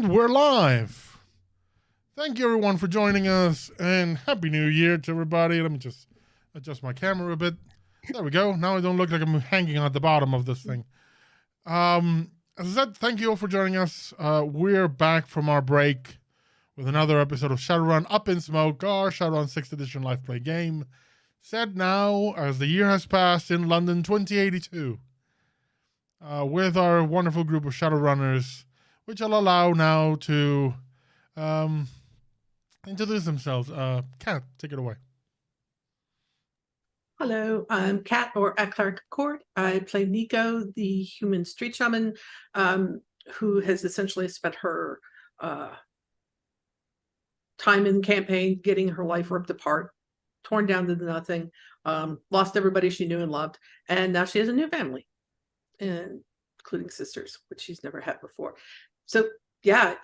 And we're live. Thank you everyone for joining us, and Happy New Year to everybody. Let me just adjust my camera a bit. There we go. Now I don't look like I'm hanging at the bottom of this thing. As I said, thank you all for joining us. We're back from our break with another episode of Shadowrun Up in Smoke, our Shadowrun 6th Edition live play game, set now as the year has passed in London 2082. With our wonderful group of Shadowrunners, which I'll allow now to introduce themselves. Kat, take it away. Hello, I'm Kat, or Clark Court. I play Nico, the human street shaman, who has essentially spent her time in campaign getting her life ripped apart, torn down to nothing, lost everybody she knew and loved, and now she has a new family, including sisters, which she's never had before. So yeah,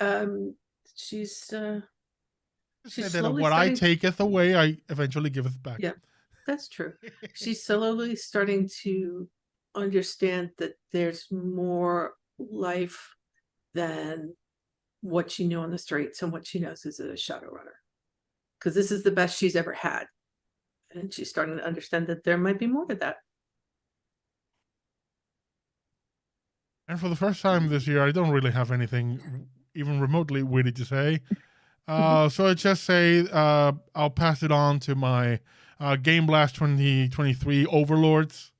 she's Say that what I taketh away, I eventually giveth back. Yeah, that's true. She's slowly starting to understand that there's more life than what she knew on the streets and what she knows as a Shadowrunner. Because this is the best she's ever had. And she's starting to understand that there might be more to that. And for the first time this year, I don't really have anything even remotely witty to say. So I just say I'll pass it on to my Game Blast 2023 overlords.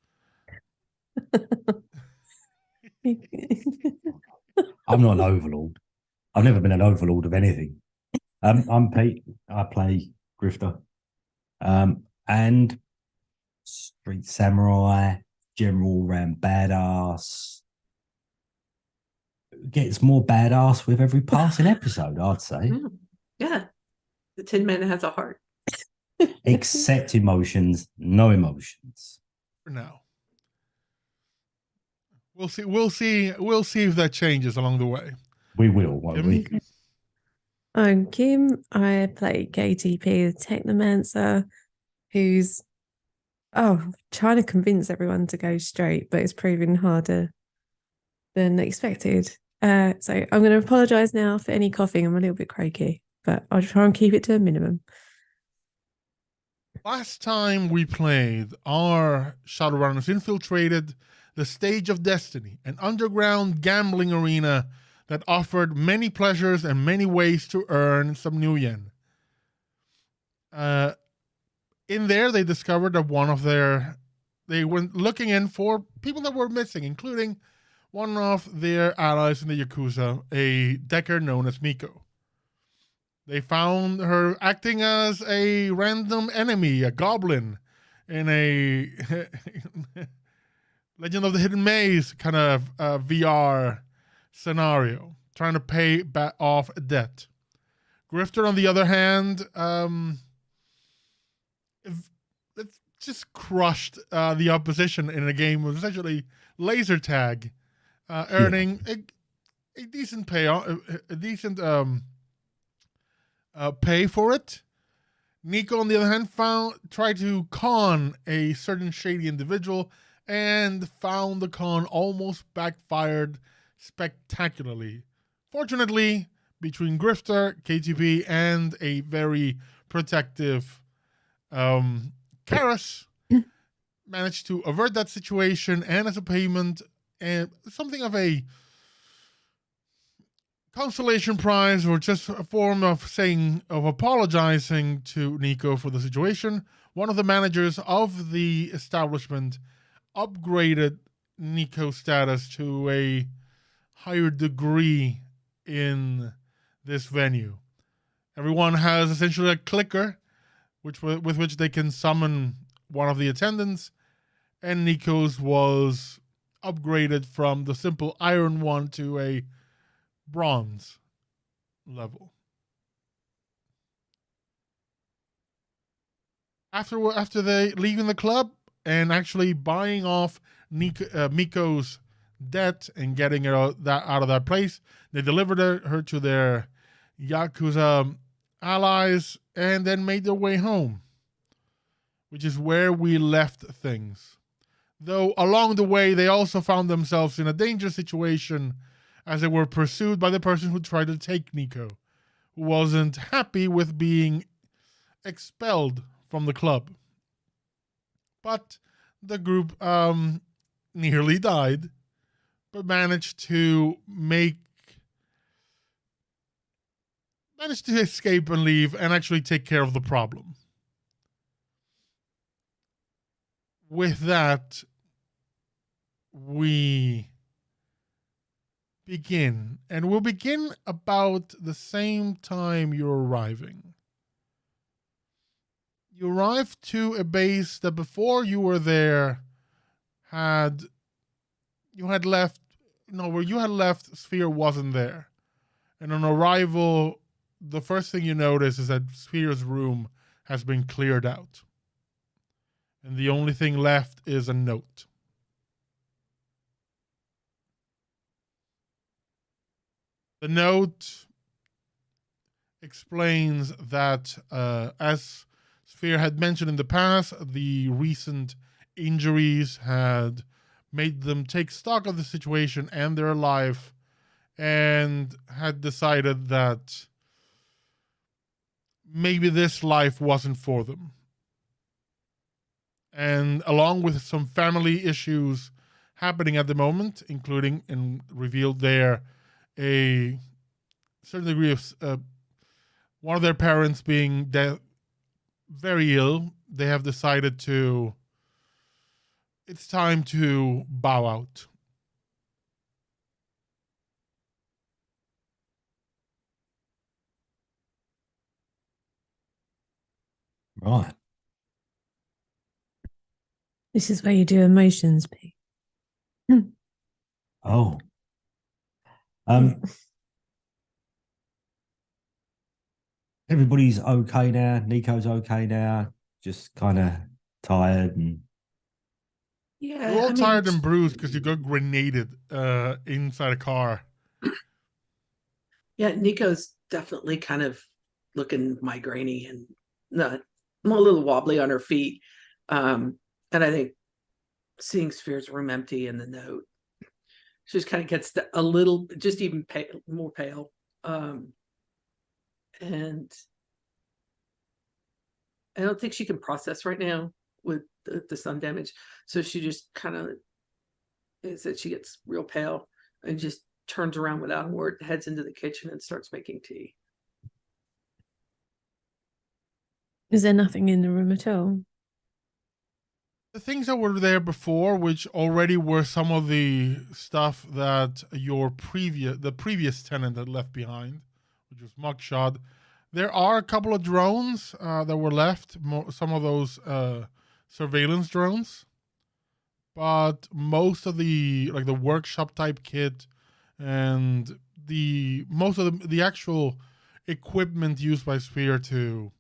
I'm not an overlord. I've never been an overlord of anything. I'm Pete. I play Grifter. And Street Samurai, general ran badass. Gets more badass with every passing episode, I'd say. Yeah. The Tin Man has a heart. Accept emotions, no emotions. For now. We'll see if that changes along the way. We will, won't we? I'm Kim. I play KTP, the Technomancer, who's trying to convince everyone to go straight, but it's proving harder than expected. So I'm going to apologise now for any coughing. I'm a little bit croaky, but I'll try and keep it to a minimum. Last time we played, our Shadowrunners infiltrated the Stage of Destiny, an underground gambling arena that offered many pleasures and many ways to earn some new yen. In there, they discovered that they went looking in for people that were missing, including one of their allies in the Yakuza, a decker known as Miko. They found her acting as a random enemy, a goblin, in a Legend of the Hidden Maze kind of VR scenario, trying to pay off a debt. Grifter, on the other hand, just crushed the opposition in a game of essentially laser tag, earning a decent pay for it. Nico, on the other hand, tried to con a certain shady individual and found the con almost backfired spectacularly. Fortunately, between Grifter, KTP, and a very protective Karis, managed to avert that situation, and as a payment, and something of a consolation prize, or just a form of apologizing to Nico for the situation, one of the managers of the establishment upgraded Nico's status to a higher degree in this venue. Everyone has essentially a clicker with which they can summon one of the attendants, and Nico's was upgraded from the simple iron one to a bronze level. After they leaving the club and actually buying off Miko's debt and getting her out of that place, they delivered her to their Yakuza allies and then made their way home, which is where we left things. Though along the way, they also found themselves in a dangerous situation as they were pursued by the person who tried to take Nico, who wasn't happy with being expelled from the club. But the group nearly died, but managed to escape and leave and actually take care of the problem. With that, we begin, and we'll begin about the same time you're arriving. You arrive to a base that before you were there where you had left, Sphere wasn't there. And on arrival, the first thing you notice is that Sphere's room has been cleared out. And the only thing left is a note. The note explains that, as Sphere had mentioned in the past, the recent injuries had made them take stock of the situation and their life, and had decided that maybe this life wasn't for them. And along with some family issues happening at the moment, including, and revealed there, a certain degree of one of their parents being very ill, they have decided it's time to bow out. Right. This is where you do emotions, P. Oh. Everybody's okay now. Nico's okay now. Just kind of tired and. Yeah, You're all tired and bruised because you got grenaded inside a car. Yeah, Nico's definitely kind of looking migrainey and a little wobbly on her feet. And I think seeing Sphere's room empty and the note, she just kind of gets a little, just even more pale. And I don't think she can process right now with the sun damage. So she just kind of is that she gets real pale and just turns around without a word, heads into the kitchen and starts making tea. Is there nothing in the room at all? The things that were there before, which already were some of the stuff that the previous tenant had left behind, which was Mugshot. There are a couple of drones that were left, some of those surveillance drones, but most of the workshop type kit and most of the actual equipment used by Sphere to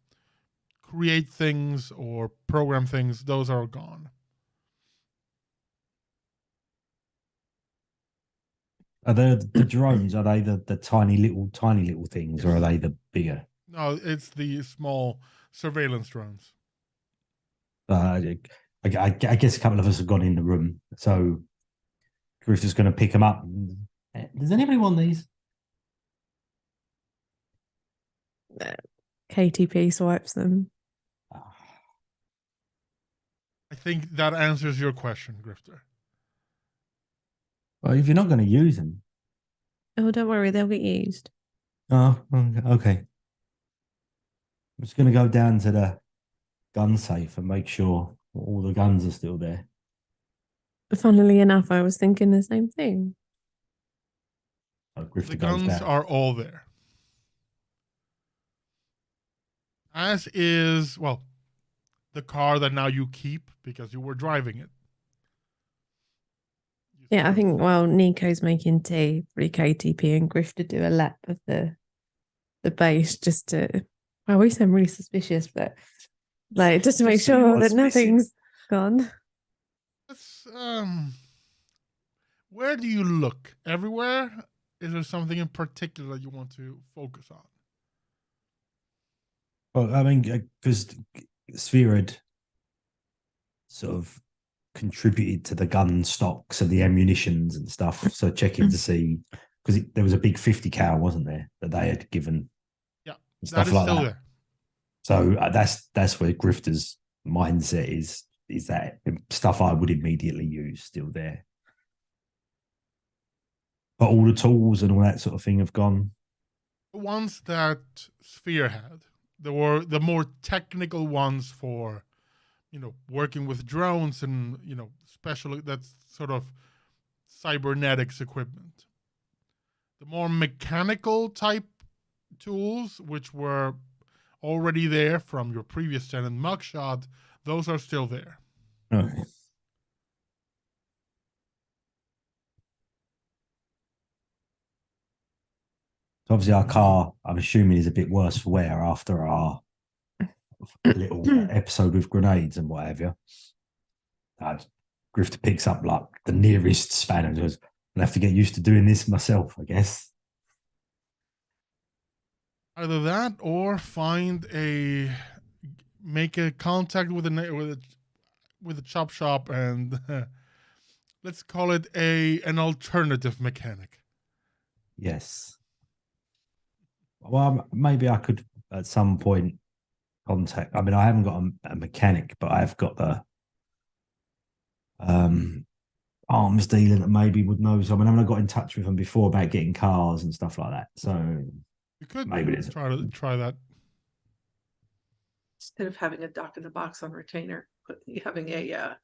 create things or program things, those are gone. Are the drones? Are they the tiny little things, or are they the bigger? No, it's the small surveillance drones. I guess a couple of us have gone in the room, so Griff's just going to pick them up. Does anybody want these? KTP swipes them. I think that answers your question, Grifter. Well, if you're not going to use them. Oh, don't worry, they'll get used. Oh, okay. I'm just going to go down to the gun safe and make sure all the guns are still there. Funnily enough, I was thinking the same thing. So the guns are all there. As is, well, the car that now you keep because you were driving it. Yeah, I think while Nico's making tea, probably KTP and Griff to do a lap of the base just to. Well, we sound really suspicious, but just to make sure that nothing's gone. Where do you look? Everywhere? Is there something in particular you want to focus on? Well, I mean, because Sphere had sort of contributed to the gun stocks and the ammunitions and stuff. So checking to see, because there was a big 50 cal, wasn't there, that they had given? Yeah, and that stuff is like still that. there. So that's where Grifter's mindset is that stuff I would immediately use still there. But all the tools and all that sort of thing have gone. The ones that Sphere had, there were the more technical ones for, working with drones and, special, that's sort of cybernetics equipment. The more mechanical type tools, which were already there from your previous tenant mugshot, those are still there. Okay. So obviously our car, I'm assuming, is a bit worse for wear after our little episode with grenades and what have you. Grifter picks up like the nearest spanner and goes, I'll have to get used to doing this myself, I guess. Either that or make a contact with a chop shop and let's call it an alternative mechanic. Yes. Well, maybe I could at some point contact. I mean, I haven't got a mechanic, but I've got the arms dealer that maybe would know someone. I mean, I got in touch with them before about getting cars and stuff like that. So You could maybe try that. Instead of having a dock in the box on retainer, having a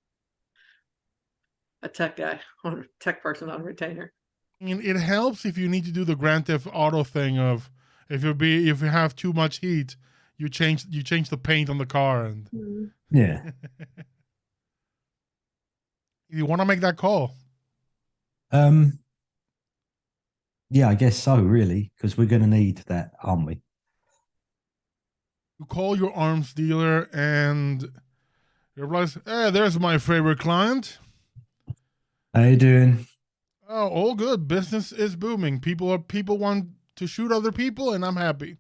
tech person on retainer. I mean, it helps if you need to do the Grand Theft Auto thing of if you have too much heat, you change the paint on the car and yeah. You want to make that call. Yeah, I guess so, really, because we're going to need that, aren't we? You call your arms dealer and you realize, hey, there's my favorite client. How you doing? Oh, all good. Business is booming. People want to shoot other people, and I'm happy.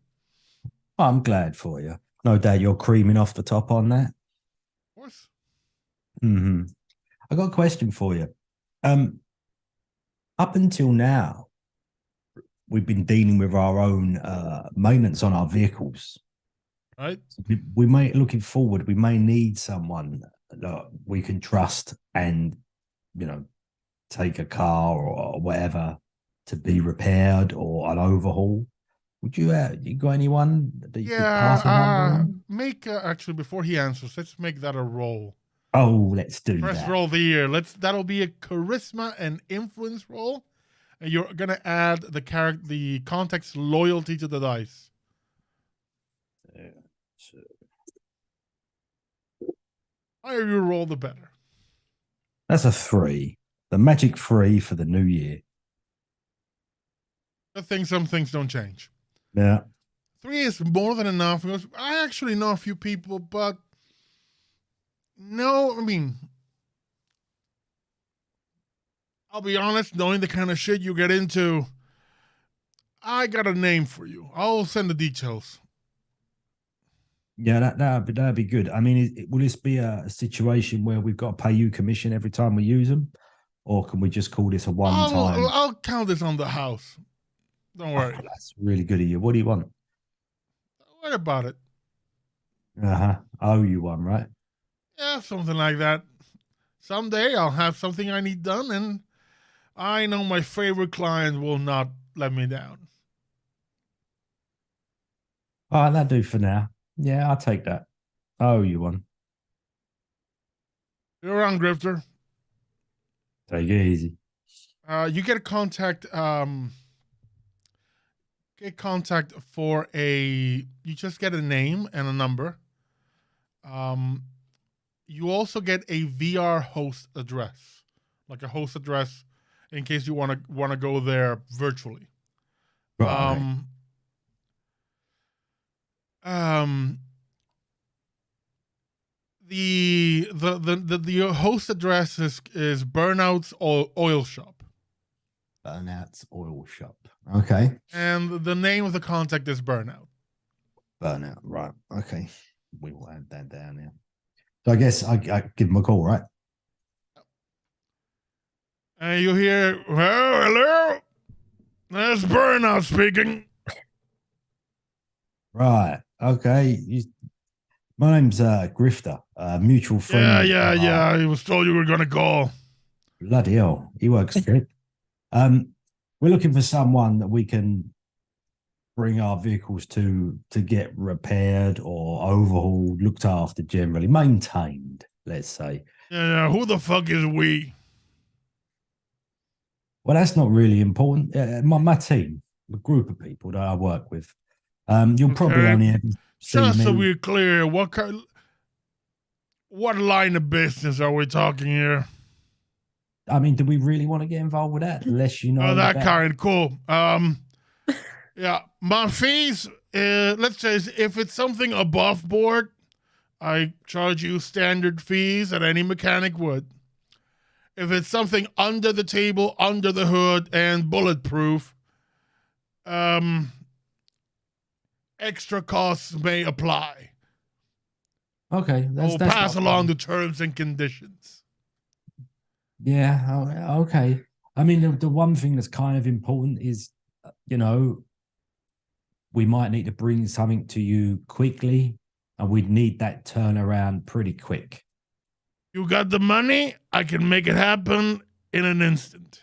I'm glad for you. No doubt you're creaming off the top on that. Of course. Mm-hmm. I got a question for you. Up until now, we've been dealing with our own maintenance on our vehicles. Right. We may, looking forward, we may need someone that we can trust and, take a car or whatever to be repaired or an overhaul. Would you got anyone that you could pass a number on? Make actually before he answers, let's make that a roll. Oh, let's do First that. roll of the year. That'll be a charisma and influence roll, and you're gonna add the context loyalty to the dice. The higher you roll, the better. That's a 3. The magic 3 for the new year. Good thing some things don't change. Yeah. 3 is more than enough because I actually know a few people, but no, I mean, I'll be honest, knowing the kind of shit you get into, I got a name for you. I'll send the details. Yeah, that'd be good. I mean, will this be a situation where we've got to pay you commission every time we use them? Or can we just call this a one-time? I'll count this on the house. Don't worry. Oh, that's really good of you. What do you want? Don't worry about it. I owe you one, right? Yeah, something like that. Someday I'll have something I need done, and I know my favorite client will not let me down. All right, that'll do for now. Yeah, I'll take that. I owe you one. You're around, Grifter. Take it easy. You get a contact. Get contact for you just get a name and a number. You also get a VR host address, like a host address, in case you want to go there virtually. Right. The host address is Burnout's oil shop. Burnout's oil shop. Okay. And the name of the contact is Burnout. Burnout. Right. Okay. We will add that down now. So I guess I give him a call, right? And you hear, well, hello. That's Burnout speaking. Right. Okay. My name's Grifter, mutual friend. Yeah. I was told you were gonna call. Bloody hell. He works good. We're looking for someone that we can bring our vehicles to get repaired or overhauled, looked after generally, maintained, let's say. Yeah. Who the fuck is we? Well, that's not really important. My team, a group of people that I work with. You'll probably Okay. only ever see Just so me. we're clear, what line of business are we talking here? I mean, do we really want to get involved with that? Unless you know Oh, that about- kind. Cool. Yeah, my fees. Let's say if it's something above board, I charge you standard fees that any mechanic would. If it's something under the table, under the hood, and bulletproof, extra costs may apply. Okay, We'll that's pass not- along the terms and conditions. Yeah, okay. I mean, the one thing that's kind of important is, we might need to bring something to you quickly, and we'd need that turnaround pretty quick. You got the money? I can make it happen in an instant.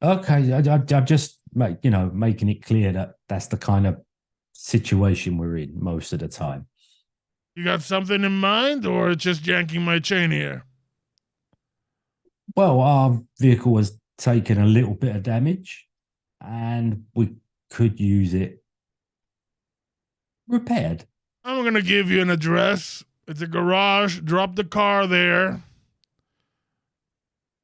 Okay, I'm just making it clear that that's the kind of situation we're in most of the time. You got something in mind, or just yanking my chain here? Well, our vehicle has taken a little bit of damage, and we could use it repaired. I'm going to give you an address. It's a garage. Drop the car there.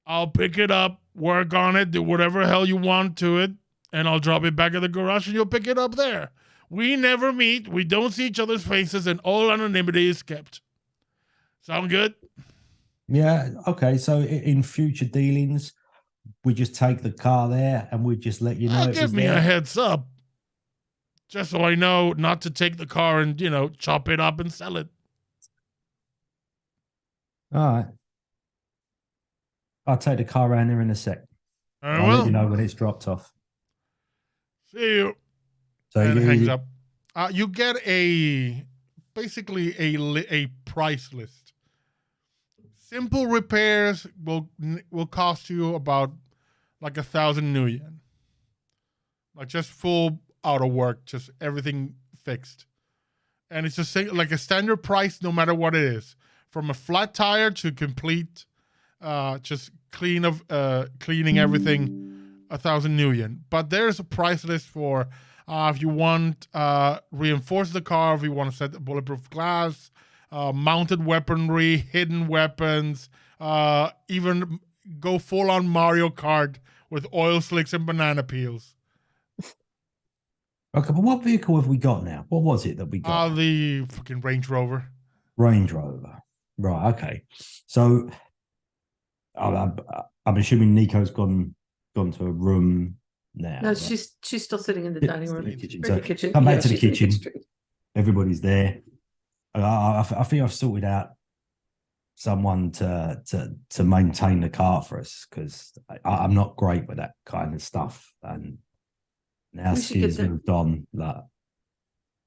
I'll pick it up, work on it, do whatever hell you want to it, and I'll drop it back at the garage and you'll pick it up there. We never meet. We don't see each other's faces, and all anonymity is kept. Sound good? Yeah, okay. So in future dealings, we just take the car there and we just let you know. Give me a heads up. Just so I know not to take the car and, chop it up and sell it. All right. I'll take the car around there in a sec. Very I'll well. let you know when it's dropped off. See you. So And hangs up. You get basically a price list. Simple repairs will cost you about like 1,000 new yen. Like just full out of work, just everything fixed. And it's just like a standard price no matter what it is. From a flat tire to complete just cleaning everything, 1,000 new yen. But there's a price list for if you want reinforce the car, if you want to set bulletproof glass, mounted weaponry, hidden weapons, even go full on Mario Kart with oil slicks and banana peels. Okay, but what vehicle have we got now? What was it that we got? The fucking Range Rover. Range Rover. Right, okay. So I'm assuming Nico's gone to a room now. No, right? she's still sitting in the Yeah, dining room. in the kitchen. Or So the kitchen. come back Yeah, to the she's in kitchen. kitchen. Everybody's there. I think I've sorted out someone to maintain the car for us because I'm not great with that kind of stuff. And now We should get Skizz that- moved on. Like,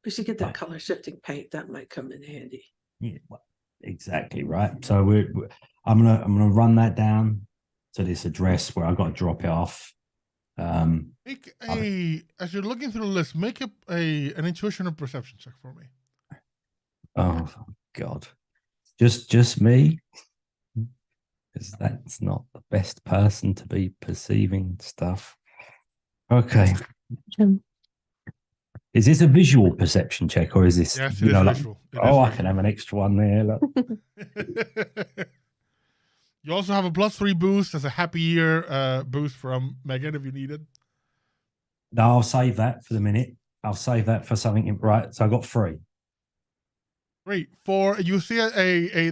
We should get that Right. color shifting paint. That might come in handy. yeah, well, exactly right. So I'm gonna run that down to this address where I got to drop it off. Make as you're looking through the list, make an intuition or perception check for me. Oh God, just me, because that's not the best person to be perceiving stuff. Okay, is this a visual perception check or is this? Yes, it is visual. I can have an extra one there. Look. You also have a +3 boost as a happy year boost from Megan if you need it. No, I'll save that for the minute. I'll save that for something right. So I got 3. Great. You see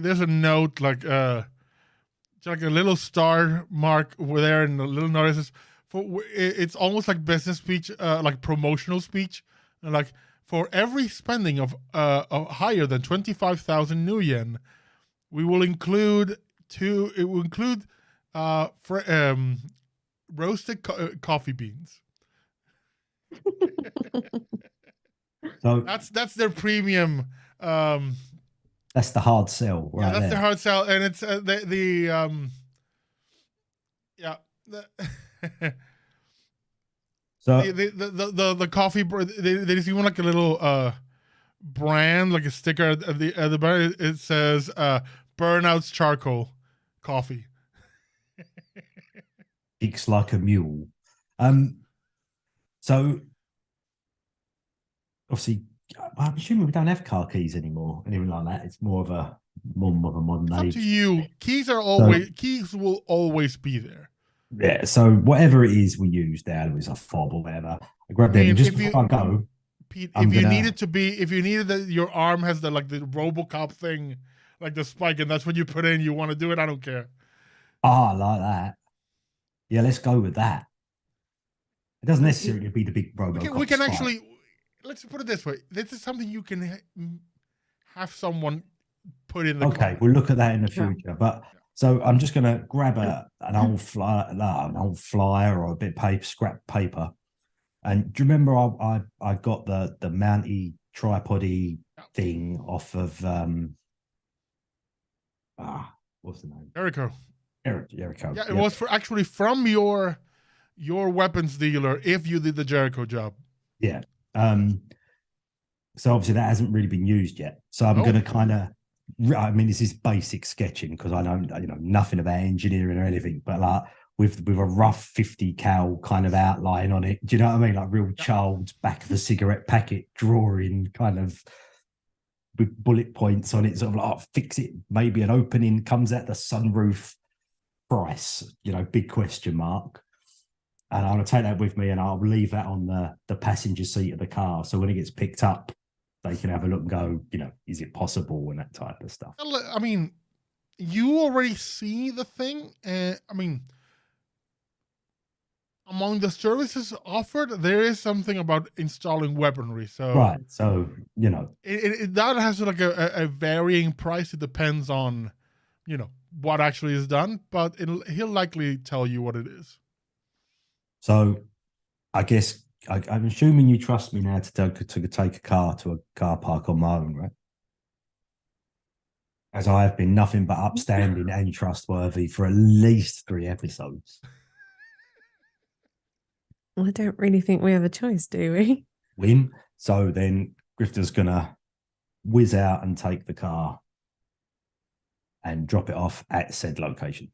there's a note like it's like a little star mark over there, and the little notices it's almost like business speech, like promotional speech, like for every spending of higher than 25,000 new yen, we will include roasted coffee beans. So That's their premium. that's the hard sell, right? Yeah, that's there. the hard sell, and it's yeah. So The coffee there's even like a little brand, like a sticker at the bar. It says Burnouts Charcoal Coffee. kicks like a mule. So obviously, I'm assuming we don't have car keys anymore, anything like that. It's more of a modern It's age. up to you. Keys will always be there. Yeah. So whatever it is we use there, it was a fob or whatever. I grab them and just before I go. Pete, if you needed that your arm has the RoboCop thing, like the spike, and that's what you put in, you want to do it, I don't care. I like that. Yeah, let's go with that. It doesn't necessarily be the big RoboCop. We can actually, let's put it this way. This is something you can have someone put in the car. Okay, we'll look at that in the future. But so I'm just gonna grab an old flyer or a bit of paper, scrap paper. And do you remember I got the mounty tripody thing off of what's the name? Jericho. Jericho. Yeah, it was from your weapons dealer if you did the Jericho job. Yeah. So obviously that hasn't really been used yet. So I'm going to kind of, I mean, this is basic sketching because I know nothing about engineering or anything, but like with a rough 50 cal kind of outline on it. Do you know what I mean? Like real child's back of a cigarette packet drawing, kind of with bullet points on it. Sort of like fix it. Maybe an opening comes out the sunroof. Price, big question mark. And I'm going to take that with me and I'll leave that on the passenger seat of the car. So when it gets picked up, they can have a look and go, is it possible and that type of stuff. I mean, you already see the thing. I mean, among the services offered, there is something about installing weaponry. So right. So, that has like a varying price. It depends on, what actually is done, but he'll likely tell you what it is. So I guess I'm assuming you trust me now to take a car to a car park on my own, right? As I have been nothing but upstanding and trustworthy for at least 3 episodes. Well, I don't really think we have a choice, do we? Win. So then Grifter's gonna whiz out and take the car and drop it off at said location.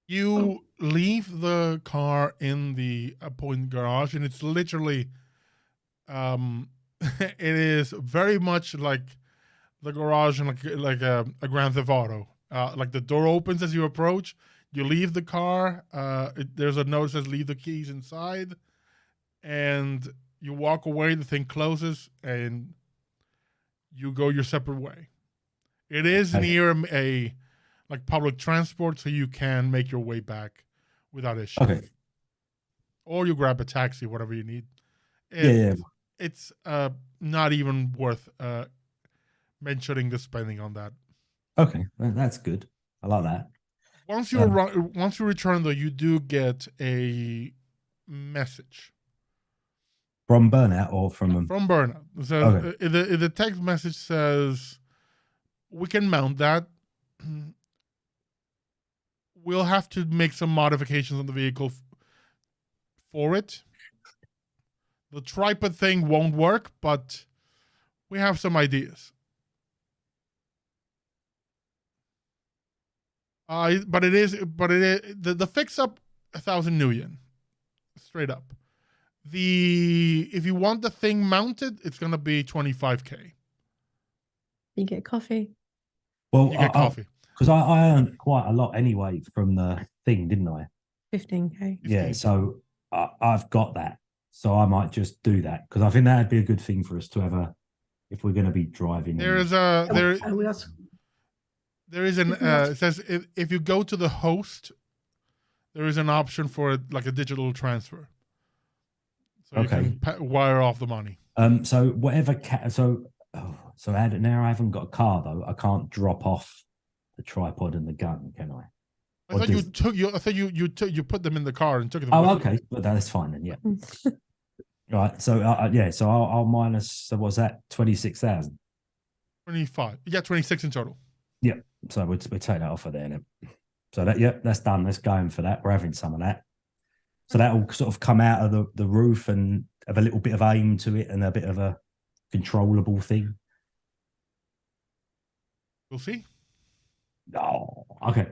You leave the car in the appointed garage, and it's literally, it is very much like the garage in like a Grand Theft Auto. Like the door opens as you approach. You leave the car. There's a note that says "Leave the keys inside," and you walk away. The thing closes, and you go your separate way. It is near a public transport, so you can make your way back without issue. Okay. Or you grab a taxi, whatever you need. It's not even worth mentioning the spending on that. Okay, that's good. I like that. Once you return, though, you do get a message from Burnout or from Burnout. So the text message says, "We can mount that. We'll have to make some modifications on the vehicle for it. The tripod thing won't work, but we have some ideas." But it is the fix up 1,000 new yen, straight up. If you want the thing mounted, it's gonna be 25K. You get coffee. Well, you get coffee because I earned quite a lot anyway from the thing, didn't I? 15K. Yeah, so I've got that. So I might just do that because I think that'd be a good thing for us to have if we're going to be driving. There is an it says if you go to the host, there is an option for like a digital transfer, so you can wire off the money. So whatever. So now I haven't got a car though. I can't drop off the tripod and the gun, can I? I thought you put them in the car and took them. Oh, okay, but that's fine then. Yeah. Right. So yeah. So I'll minus. So what's that? 26,000. 25. You got 26 in total. Yep. So we take that off of there then. So that that's done. Let's go in for that. We're having some of that. So that will sort of come out of the roof and have a little bit of aim to it and a bit of a controllable thing. We'll see. Oh, okay.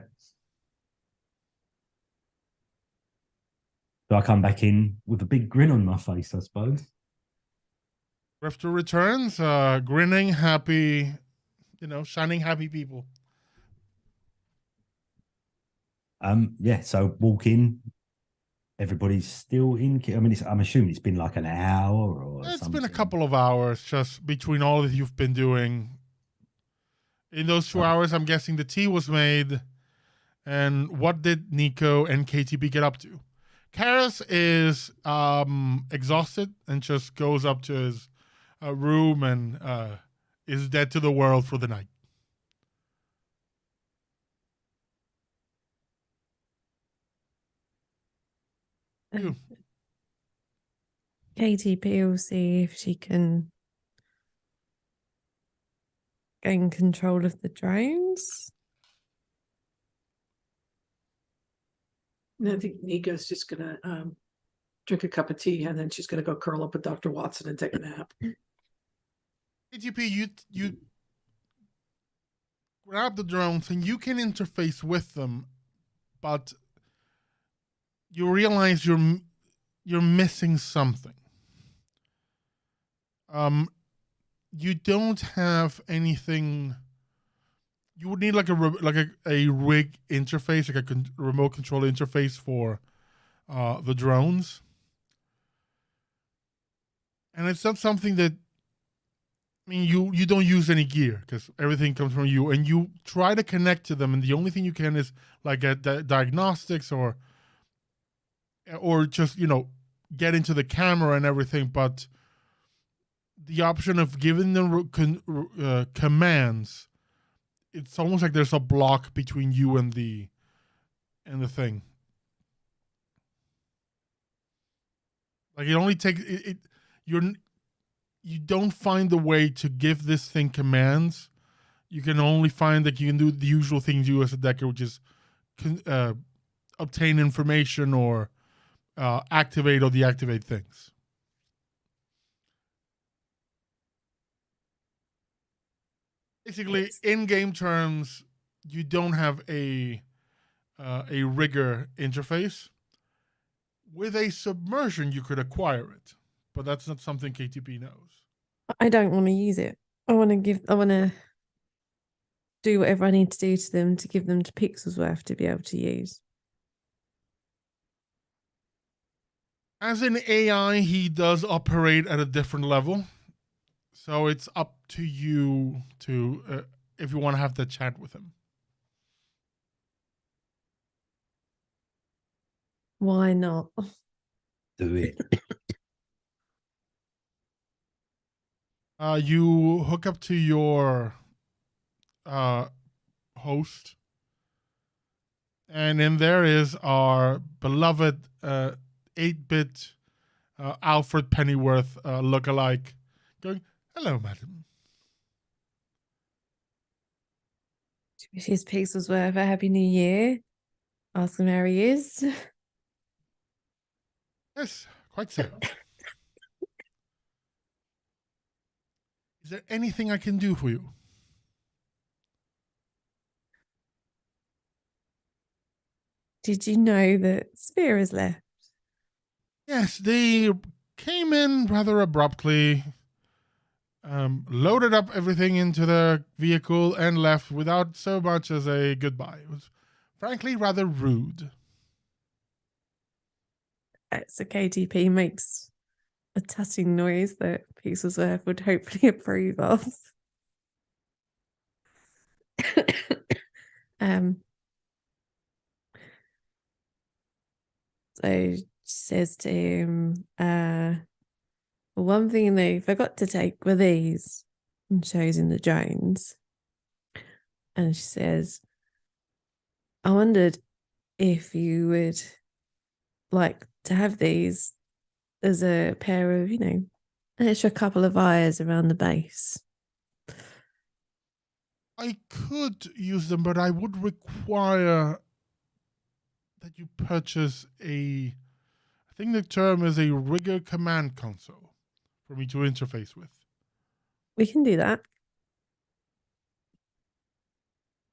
So I come back in with a big grin on my face, I suppose. Grifter returns, grinning, happy, shining happy people. Yeah. So walk in. Everybody's still in. I mean, I'm assuming it's been like an hour or It's something. been a couple of hours just between all that you've been doing. In those 2 hours, I'm guessing the tea was made. And what did Nico and KTB get up to? Karis is exhausted and just goes up to his room and is dead to the world for the night. You. KTP will see if she can gain control of the drones. And I think Nico's just gonna drink a cup of tea and then she's gonna go curl up with Dr. Watson and take a nap. KTP, you grab the drones and you can interface with them, but you realize you're missing something. You don't have anything. You would need like a rig interface, like a remote control interface for the drones, and it's not something that. I mean, you don't use any gear because everything comes from you, and you try to connect to them, and the only thing you can is like a diagnostics or just get into the camera and everything, but the option of giving them commands, it's almost like there's a block between you and the thing. Like it only takes it you don't find the way to give this thing commands. You can only find that you can do the usual things you as a decker, which is obtain information or activate or deactivate things. Basically, in game terms, you don't have a rigger interface. With a submersion, you could acquire it, but that's not something KTP knows. I don't want to use it. I want to do whatever I need to do to them to give them to Pixelsworth to be able to use. As an AI, he does operate at a different level. So it's up to you to, if you want to have the chat with him. Why not? Do it. You hook up to your host, and in there is our beloved 8-bit Alfred Pennyworth lookalike going, "Hello, madam." Wishes Pixelsworth a happy new year. Ask him how he is. Yes, quite so. Is there anything I can do for you? Did you know that Sphere has left? Yes, they came in rather abruptly, loaded up everything into the vehicle, and left without so much as a goodbye. It was frankly rather rude. So KTP makes a tutting noise that Pixelsworth would hopefully approve of. So she says to him, one thing they forgot to take were these, and shows him the drones. And she says, I wondered if you would like to have these. as a pair of, an extra couple of eyes around the base. I could use them, but I would require that you purchase I think the term is a rigger command console for me to interface with. We can do that.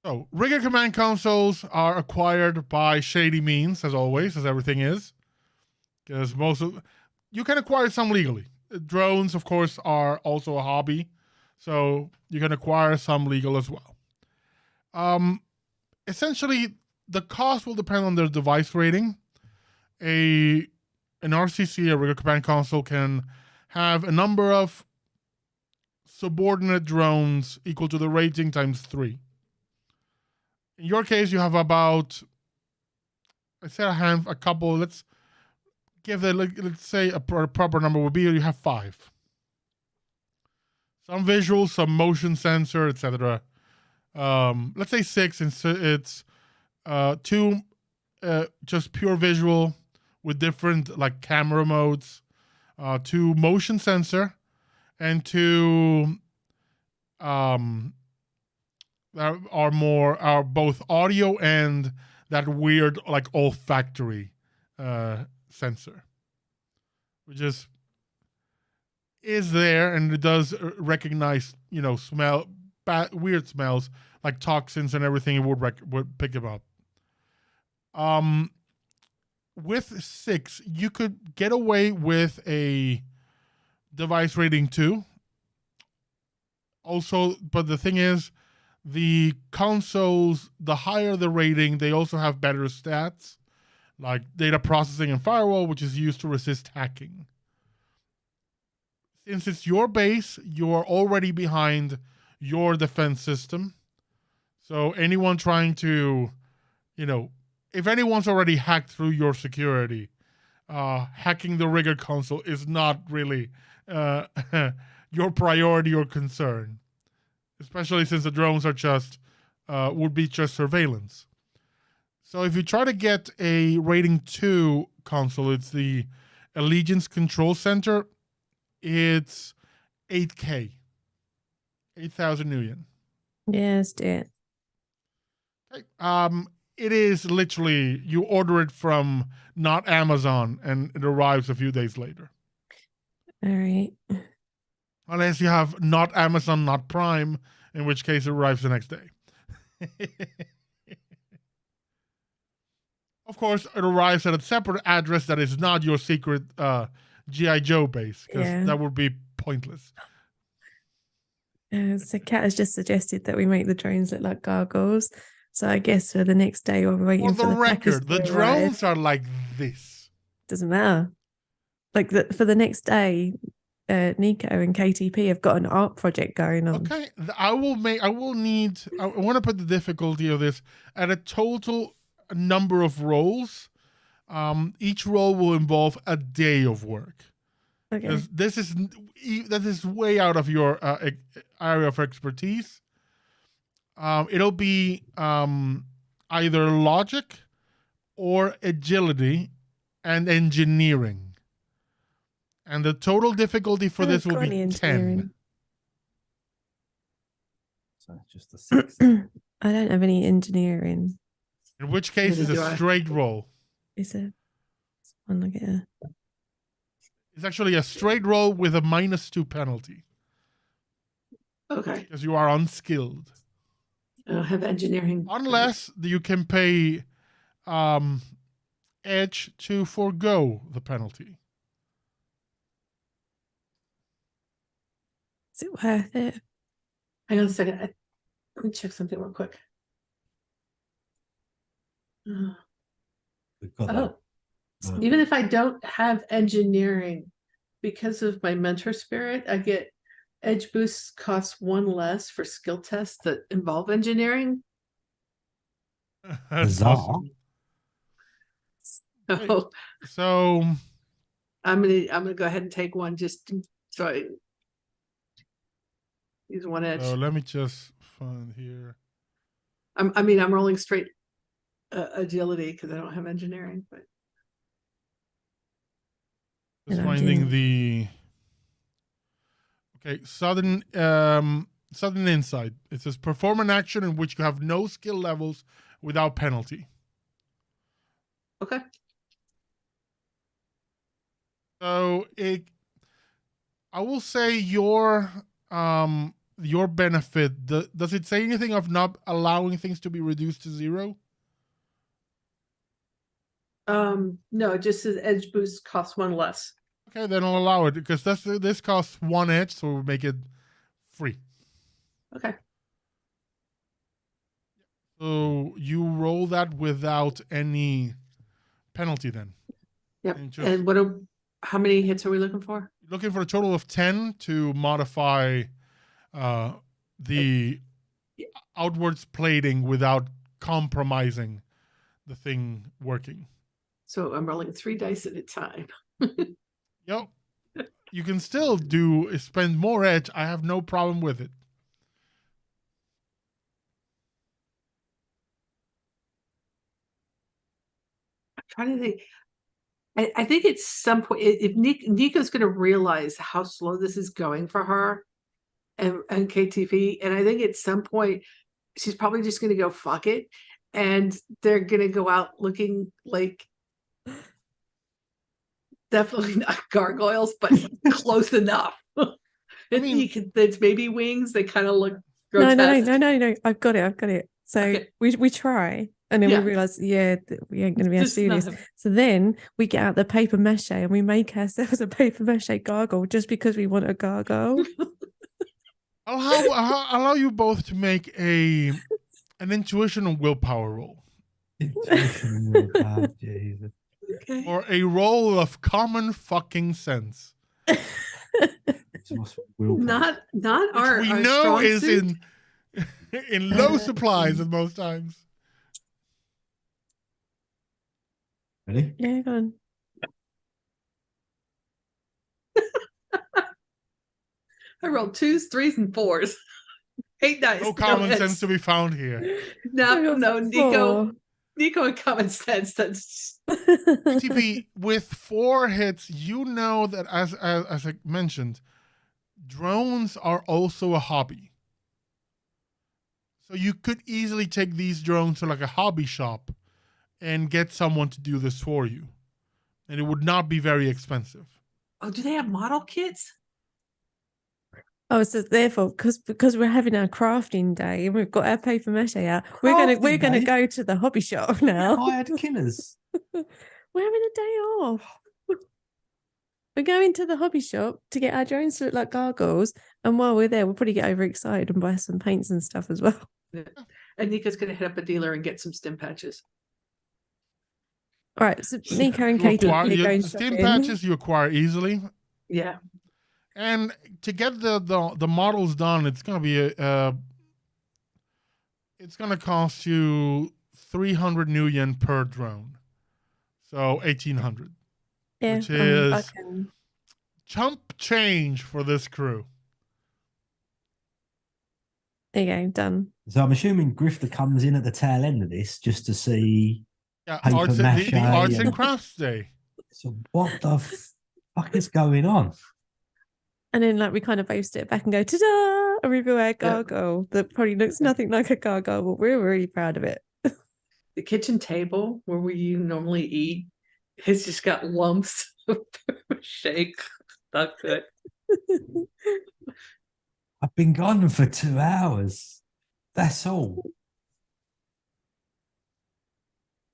So, rigger command consoles are acquired by shady means, as always, as everything is. Because you can acquire some legally. Drones, of course, are also a hobby, so you can acquire some legal as well. Essentially, the cost will depend on their device rating. An RCC, a rigger command console, can have a number of subordinate drones equal to the rating times 3. In your case, you have about, I said a couple. Let's say a proper number would be you have 5. Some visual, some motion sensor, etc. Let's say 6, and it's 2 just pure visual with different like camera modes, 2 motion sensor, and 2 are both audio and that weird like olfactory sensor, which is there, and it does recognize weird smells like toxins and everything. It would pick them up. With 6, you could get away with a device rating 2. Also, but the thing is, the consoles, the higher the rating, they also have better stats, like data processing and firewall, which is used to resist hacking. Since it's your base, you're already behind your defense system. So anyone trying to, if anyone's already hacked through your security, hacking the rigger console is not really your priority or concern. Especially since the drones are would be just surveillance. So if you try to get a rating 2 console, it's the Allegiance Control Center. It's 8K, 8,000 New Yen. Yes, do it. Okay. It is literally, you order it from not Amazon, and it arrives a few days later. All right. Unless you have not Amazon, not Prime, in which case it arrives the next day. Of course, it arrives at a separate address that is not your secret G.I. Joe base, because that would be pointless. So Kat has just suggested that we make the drones look like gargoyles. So I guess for the next day we're waiting for the record, the drones are like this. Doesn't matter. Like for the next day, Nico and KTP have got an art project going on. Okay, I want to put the difficulty of this at a total number of roles. Each role will involve a day of work. Okay. That is way out of your area of expertise. It'll be either logic or agility and engineering. And the total difficulty for this will be 10. So just the 6. I don't have any engineering. In which case, it's a straight roll. Is it? One look at it. It's actually a straight roll with a -2 penalty. Okay. Because you are unskilled. I don't have engineering. Unless you can pay Edge to forego the penalty. Is it worth it? Hang on a second. Let me check something real quick. We've got that. Even if I don't have engineering, because of my mentor spirit, I get edge boosts costs 1 less for skill tests that involve engineering. Bizarre. So I'm gonna go ahead and take one just so I use 1 edge. So let me just find here. I'm rolling straight agility because I don't have engineering, but Just And I finding didn't. the sudden insight. It says perform an action in which you have no skill levels without penalty. Okay. So I will say your benefit. Does it say anything of not allowing things to be reduced to 0? No, it just says edge boost costs 1 less. Okay, then I'll allow it because this costs 1 edge, so we'll make it free. Okay. So you roll that without any penalty then. Yep. And And how many hits are we looking for? looking for a total of 10 to modify the outwards plating without compromising the thing working. So I'm rolling 3 dice at a time. Yep. You can still spend more edge. I have no problem with it. I'm trying to think. I think at some point, if Nico's going to realize how slow this is going for her and KTV, and I think at some point she's probably just going to go fuck it, and they're going to go out looking like definitely not gargoyles, but close enough. It's maybe wings. They kind of look grotesque. No. I've got it. So Okay. we try, and then Yeah. we realize, we ain't going to be able to Just do this. not- So then we get out the paper mache and we make ourselves a paper mache gargoyle just because we want a gargoyle. I'll allow you both to make an intuition and willpower roll. Intuition and willpower, Jesus. Okay. Or a roll of common fucking sense. It's what's willpower. Not Which our we our know strong is suit. in low supplies at most times. Ready? Yeah, go on. I rolled 2s, 3s, and 4s. 8 dice. No common hits. sense to be found here. I got No, four. Nico and common sense. That's TP with 4 hits, you know that as I mentioned, drones are also a hobby. So you could easily take these drones to like a hobby shop and get someone to do this for you. And it would not be very expensive. Oh, do they have model kits? Oh, so therefore, because we're having our crafting day and we've got our paper mache out, we're gonna Crafting day? go to the hobby shop now. Hired killers. We're having a day off. We're going to the hobby shop to get our drones to look like gargoyles, and while we're there, we'll probably get overexcited and buy some paints and stuff as well. And Nico's going to hit up a dealer and get some stim patches. All right, so Nico and You Katie acquire, are going stim shopping. patches you acquire easily. Yeah. And to get the models done, it's gonna be it's gonna cost you 300 new yen per drone, so 1,800, Yeah, which I is can. chump change for this crew. There you go, done. So I'm assuming Grifter comes in at the tail end of this just to see. Yeah, Paper the mache arts and and- crafts day. So what the fuck is going on? And then like we kind of both step back and go, ta-da! And reveal our gargoyle that probably looks nothing like a gargoyle, but we're really proud of it. The kitchen table where we normally eat has just got lumps of shake. Not good. I've been gone for 2 hours. That's all.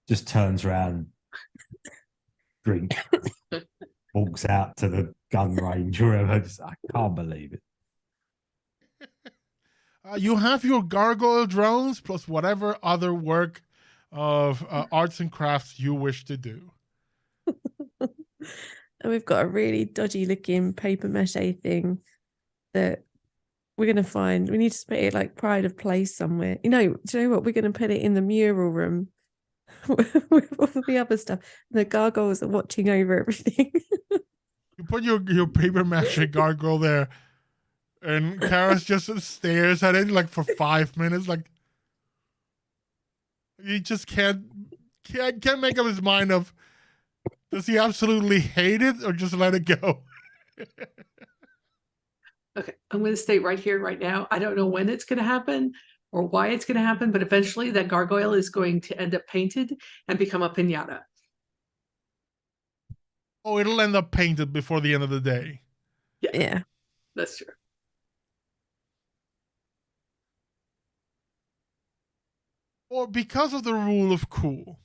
Just turns around, drink, walks out to the gun range, wherever. I can't believe it. You have your gargoyle drones plus whatever other work of arts and crafts you wish to do. And we've got a really dodgy looking paper mache thing that we're going to find. We need to put it like pride of place somewhere. Do you know what? We're going to put it in the mural room with all the other stuff. The gargoyles are watching over everything. You put your paper mache gargoyle there, and Karis just stares at it like for 5 minutes, like he just can't make up his mind of Does he absolutely hate it or just let it go? Okay, I'm going to state right here, right now, I don't know when it's going to happen or why it's going to happen, but eventually that gargoyle is going to end up painted and become a pinata. Oh, it'll end up painted before the end of the day. Yeah. That's true. Or because of the rule of cool,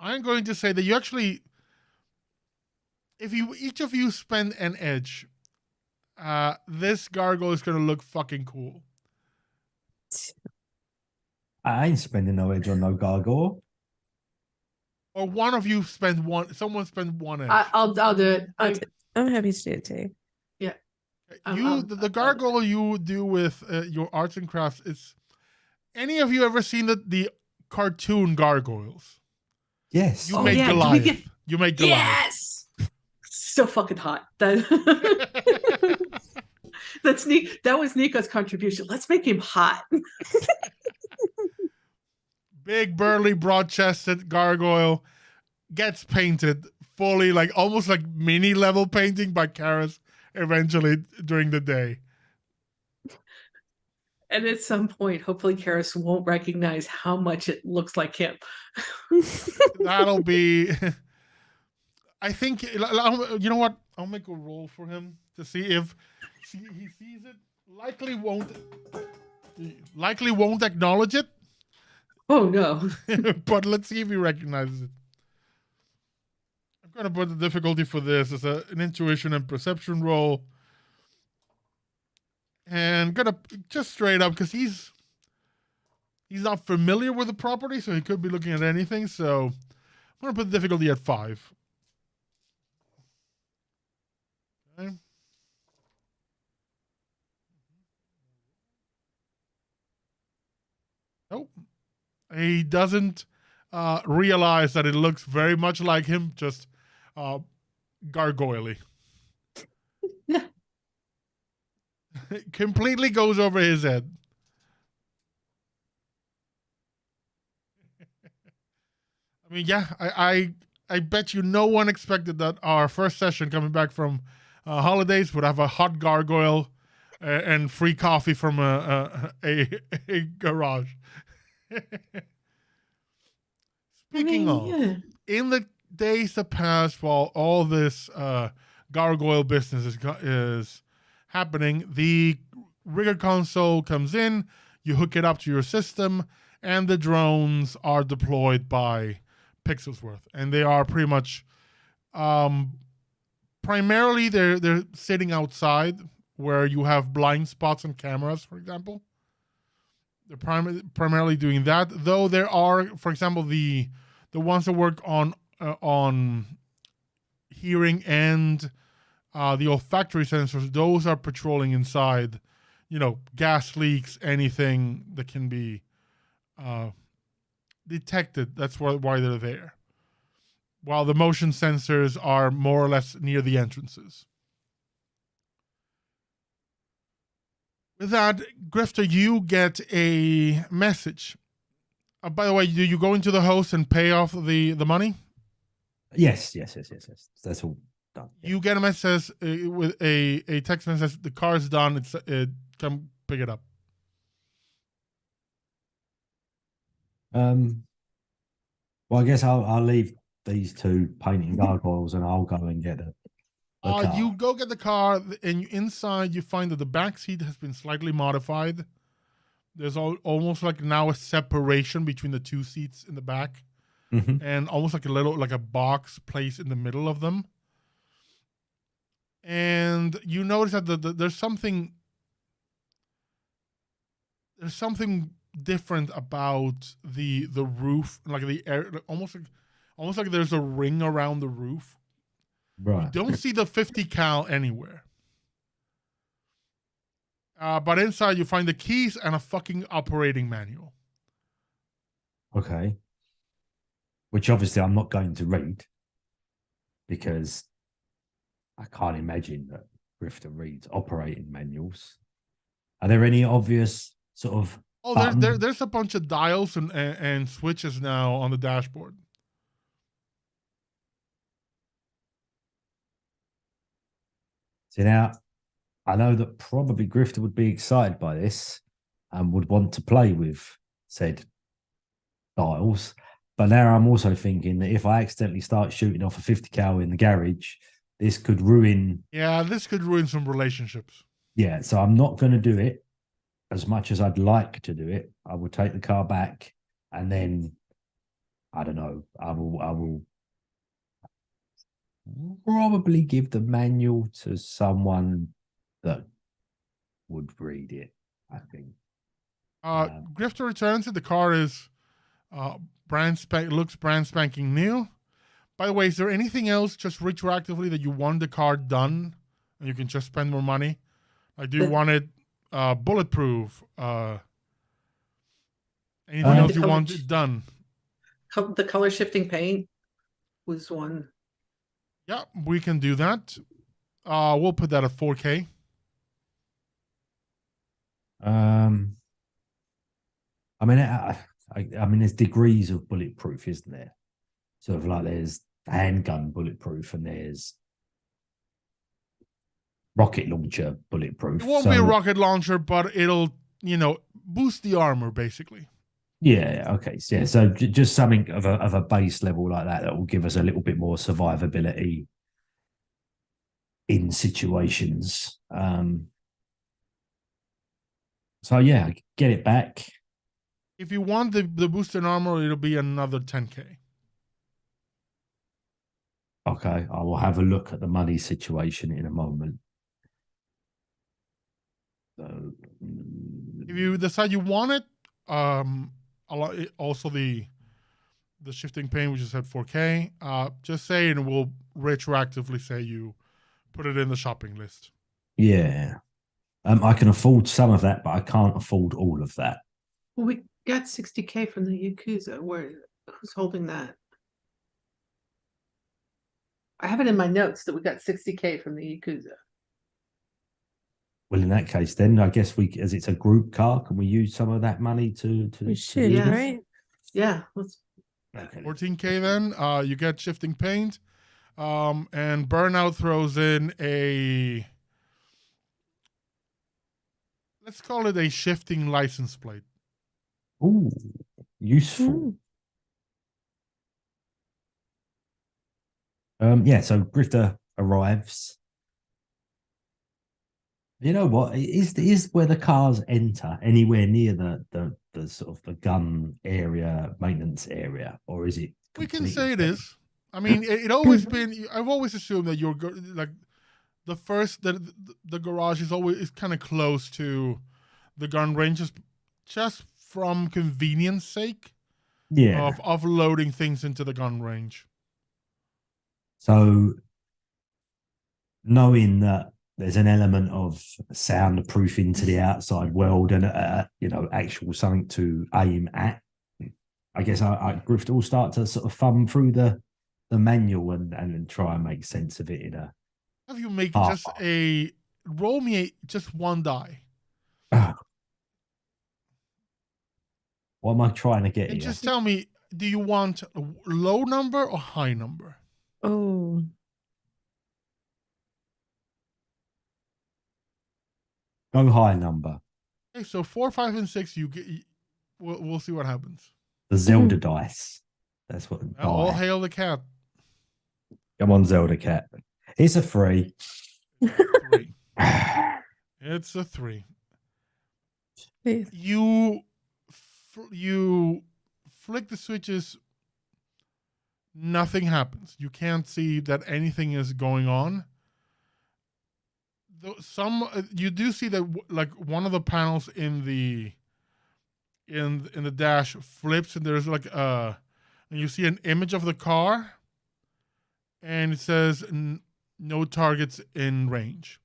I'm going to say that you actually, if you each of you spend an edge, this gargoyle is going to look fucking cool. I ain't spending no edge on no gargoyle. Or one of you spend one. Someone spend one edge. I'll do it. I'm happy to do it too. The gargoyle you do with your arts and crafts is. Any of you ever seen the cartoon gargoyles? Yes. You make Goliath. You make Goliath. Yes. So fucking hot. That's neat. That was Nico's contribution. Let's make him hot. Big, burly, broad-chested gargoyle gets painted fully, like almost like mini level painting by Karis eventually during the day. And at some point, hopefully Karis won't recognize how much it looks like him. That'll be. I think you know what? I'll make a roll for him to see if he sees it. Likely won't acknowledge it. Oh no! But let's see if he recognizes it. I'm gonna put the difficulty for this as an intuition and perception roll. And gonna just straight up because he's not familiar with the property, so he could be looking at anything. So I'm gonna put the difficulty at 5. Okay. Nope. He doesn't realize that it looks very much like him, just gargoyle-y. It completely goes over his head. I mean, yeah, I bet you no one expected that our first session coming back from holidays would have a hot gargoyle and free coffee from a garage. Speaking of, in the days that passed while all this gargoyle business is happening, the rigger console comes in, you hook it up to your system, and the drones are deployed by Pixelsworth. And they are pretty much primarily they're sitting outside where you have blind spots on cameras, for example. They're primarily doing that, though there are, for example, the ones that work on hearing and the olfactory sensors. Those are patrolling inside, gas leaks, anything that can be detected. That's why they're there. While the motion sensors are more or less near the entrances. With that, Grifter, you get a message. By the way, do you go into the host and pay off the money? Yes. That's all done. You get a message with a text message that says the car's done. Come pick it up. Well, I guess I'll leave these two painting gargoyles and I'll go and get the car. You go get the car, and inside you find that the back seat has been slightly modified. There's almost like now a separation between the two seats in the back, and almost like a box placed in the middle of them. And you notice that there's something different about the roof, like the air, almost like there's a ring around the roof. Right. You don't see the 50 cal anywhere. But inside you find the keys and a fucking operating manual. Okay. Which obviously I'm not going to read because I can't imagine that Grifter reads operating manuals. Are there any obvious sort of... Oh, there's a bunch of dials and switches now on the dashboard. So now, I know that probably Grifter would be excited by this and would want to play with said dials. But now I'm also thinking that if I accidentally start shooting off a 50 cal in the garage, this could ruin. Yeah, this could ruin some relationships. Yeah, so I'm not going to do it as much as I'd like to do it. I will take the car back and then I don't know. I will probably give the manual to someone that would read it, I think. Grifter returns it. The car is looks brand spanking new. By the way, is there anything else just retroactively that you want the car done and you can just spend more money? Like, do you want it bulletproof? Anything else The you want color- it done? The color shifting paint was one. Yeah, we can do that. We'll put that at 4K. I mean, I mean, there's degrees of bulletproof, isn't there? Sort of like there's handgun bulletproof and there's rocket launcher bulletproof. It won't be a rocket launcher, but it'll, boost the armor, basically. Yeah. Okay. So, yeah. So just something of a base level like that will give us a little bit more survivability in situations. So yeah, get it back. If you want the boosted armor, it'll be another 10K. Okay, I will have a look at the money situation in a moment. So, If you decide you want it, also the shifting paint, which is at 4K, just say and we'll retroactively say you put it in the shopping list. yeah, I can afford some of that, but I can't afford all of that. Well, we got 60K from the Yakuza. Who's holding that? I have it in my notes that we got 60K from the Yakuza. Well, in that case, then I guess as it's a group car, can we use some of that money to We should, Yes. right? Yeah, let's. Okay. 14K then, you get shifting paint. And Burnout throws in let's call it a shifting license plate. Ooh, useful. Yeah, so Grifter arrives. You know what? Is where the cars enter anywhere near the sort of the gun area, maintenance area, or is it? We can completely say it separate? is. I mean, it always been. I've always assumed that like the garage is kind of close to the gun range, just from convenience sake. Yeah. Of loading things into the gun range. So knowing that there's an element of soundproof into the outside world and actual something to aim at, I guess Grifter will start to sort of thumb through the manual and try and make sense of it in a. Have you make just roll me just one die? What am I trying to get And here? just tell me, do you want a low number or high number? Oh, Go high number. Okay, so 4, 5, and 6. You get. We'll see what happens. The Zelda dice. That's what. All hail the cat. Come on, Zelda cat. It's a 3. 3. It's a 3. yes. You flick the switches. Nothing happens. You can't see that anything is going on. You do see that like one of the panels in the dash flips, and there's like and you see an image of the car, and it says no targets in range.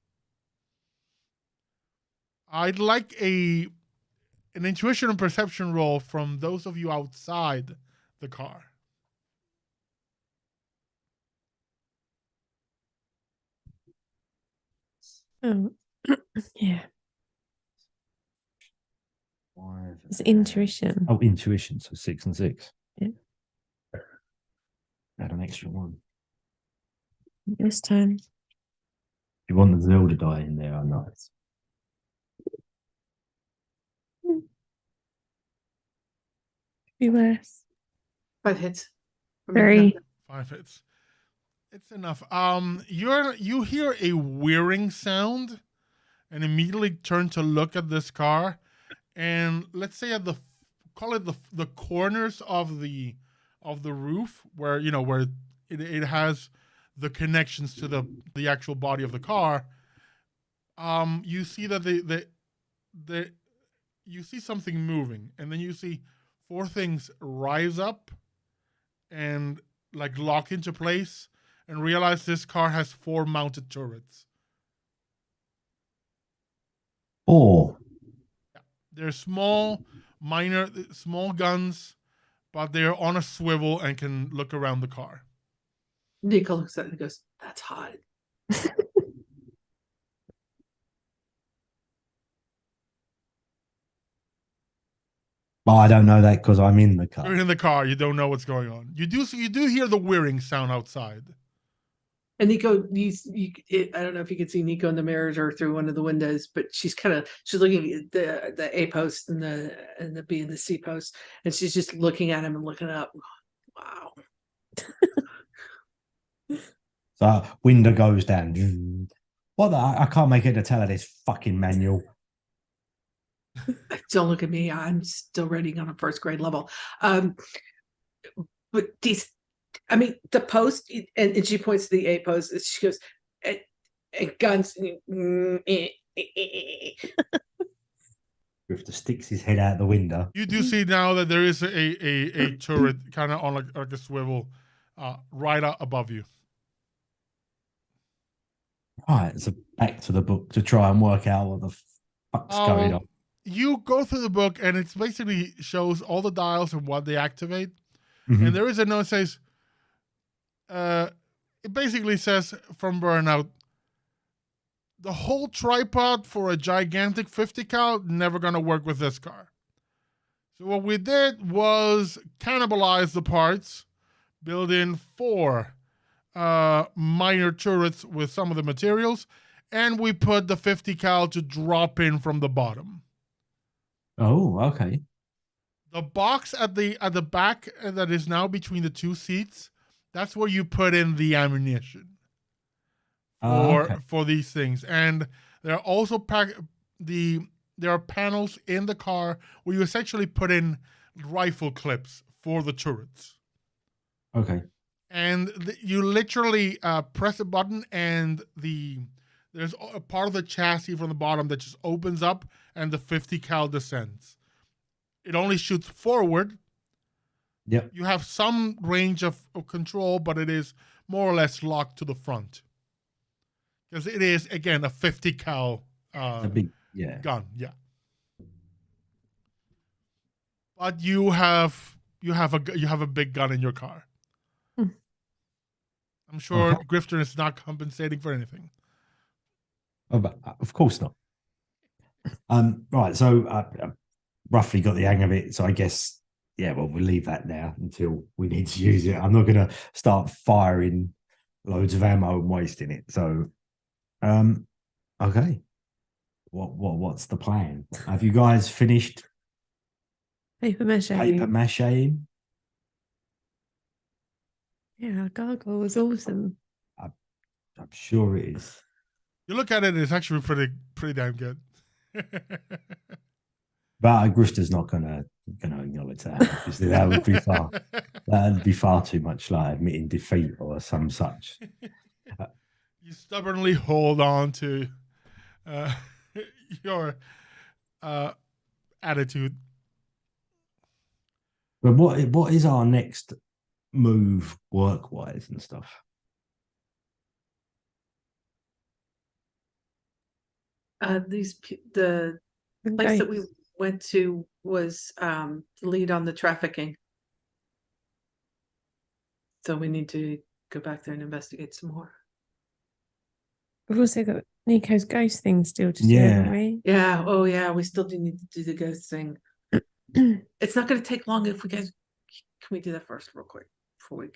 I'd like an intuition and perception roll from those of you outside the car. Oh, yeah. 5. It's intuition. Oh, intuition. So 6 and 6. Yeah. Add an extra 1. This time. you want the Zelda die in there, I'm nice. Be worse. 5 hits. For me. 3. 5 hits. It's enough. You hear a whirring sound and immediately turn to look at this car. And let's say at call it the corners of the roof where where it has the connections to the actual body of the car. You see that you see something moving, and then you see 4 things rise up and like lock into place, and realize this car has 4 mounted turrets. 4. They're small guns, but they're on a swivel and can look around the car. Nico looks at it and goes, "That's hot." But I don't know that because I'm in the car. You're in the car. You don't know what's going on. You do hear the whirring sound outside. And Nico, I don't know if you can see Nico in the mirrors or through one of the windows, but she's looking at the A post and the B and the C post, and she's just looking at him and looking up. Wow. So window goes down. What I can't make it to tell of this fucking manual. Don't look at me. I'm still reading on a 1st grade level. But the post, and she points to the A post, and she goes, and guns. Grifter sticks his head out the window. You do see now that there is a turret kind of on like a swivel right up above you. Right, so back to the book to try and work out what the fuck's going on. You go through the book, and it basically shows all the dials and what they activate. Mhm. And there is a note that says, it basically says from Burnout, the whole tripod for a gigantic 50 cal never gonna work with this car. So what we did was cannibalize the parts, build in 4 minor turrets with some of the materials, and we put the 50 cal to drop in from the bottom. Oh, okay. The box at the back that is now between the 2 seats, that's where you put in the ammunition for these things. And there are also there are panels in the car where you essentially put in rifle clips for the turrets. Okay. And you literally press a button, and there's a part of the chassis from the bottom that just opens up, and the 50 cal descends. It only shoots forward. Yep. You have some range of control, but it is more or less locked to the front. Because it is, again, a 50 cal a big gun. Yeah. But you have a big gun in your car. I'm sure Grifter is not compensating for anything. Oh, but of course not. Right, so I roughly got the hang of it. So I guess, we'll leave that now until we need to use it. I'm not going to start firing loads of ammo and wasting it. So, okay. What's the plan? Have you guys finished Paper mache. paper macheing? Yeah, our gargoyle was awesome. I'm sure it is. You look at it, it's actually pretty damn good. But Grifter's not gonna acknowledge that. Obviously, that'd be far too much like admitting defeat or some such. You stubbornly hold on to your attitude. But what is our next move work wise and stuff? The place that we went to was the lead on the trafficking. So we need to go back there and investigate some more. We've also got Nico's ghost thing still to do, Yeah. haven't we? Yeah. Oh, yeah. We still do need to do the ghost thing. It's not going to take long if we guys. Can we do that first, real quick, before we?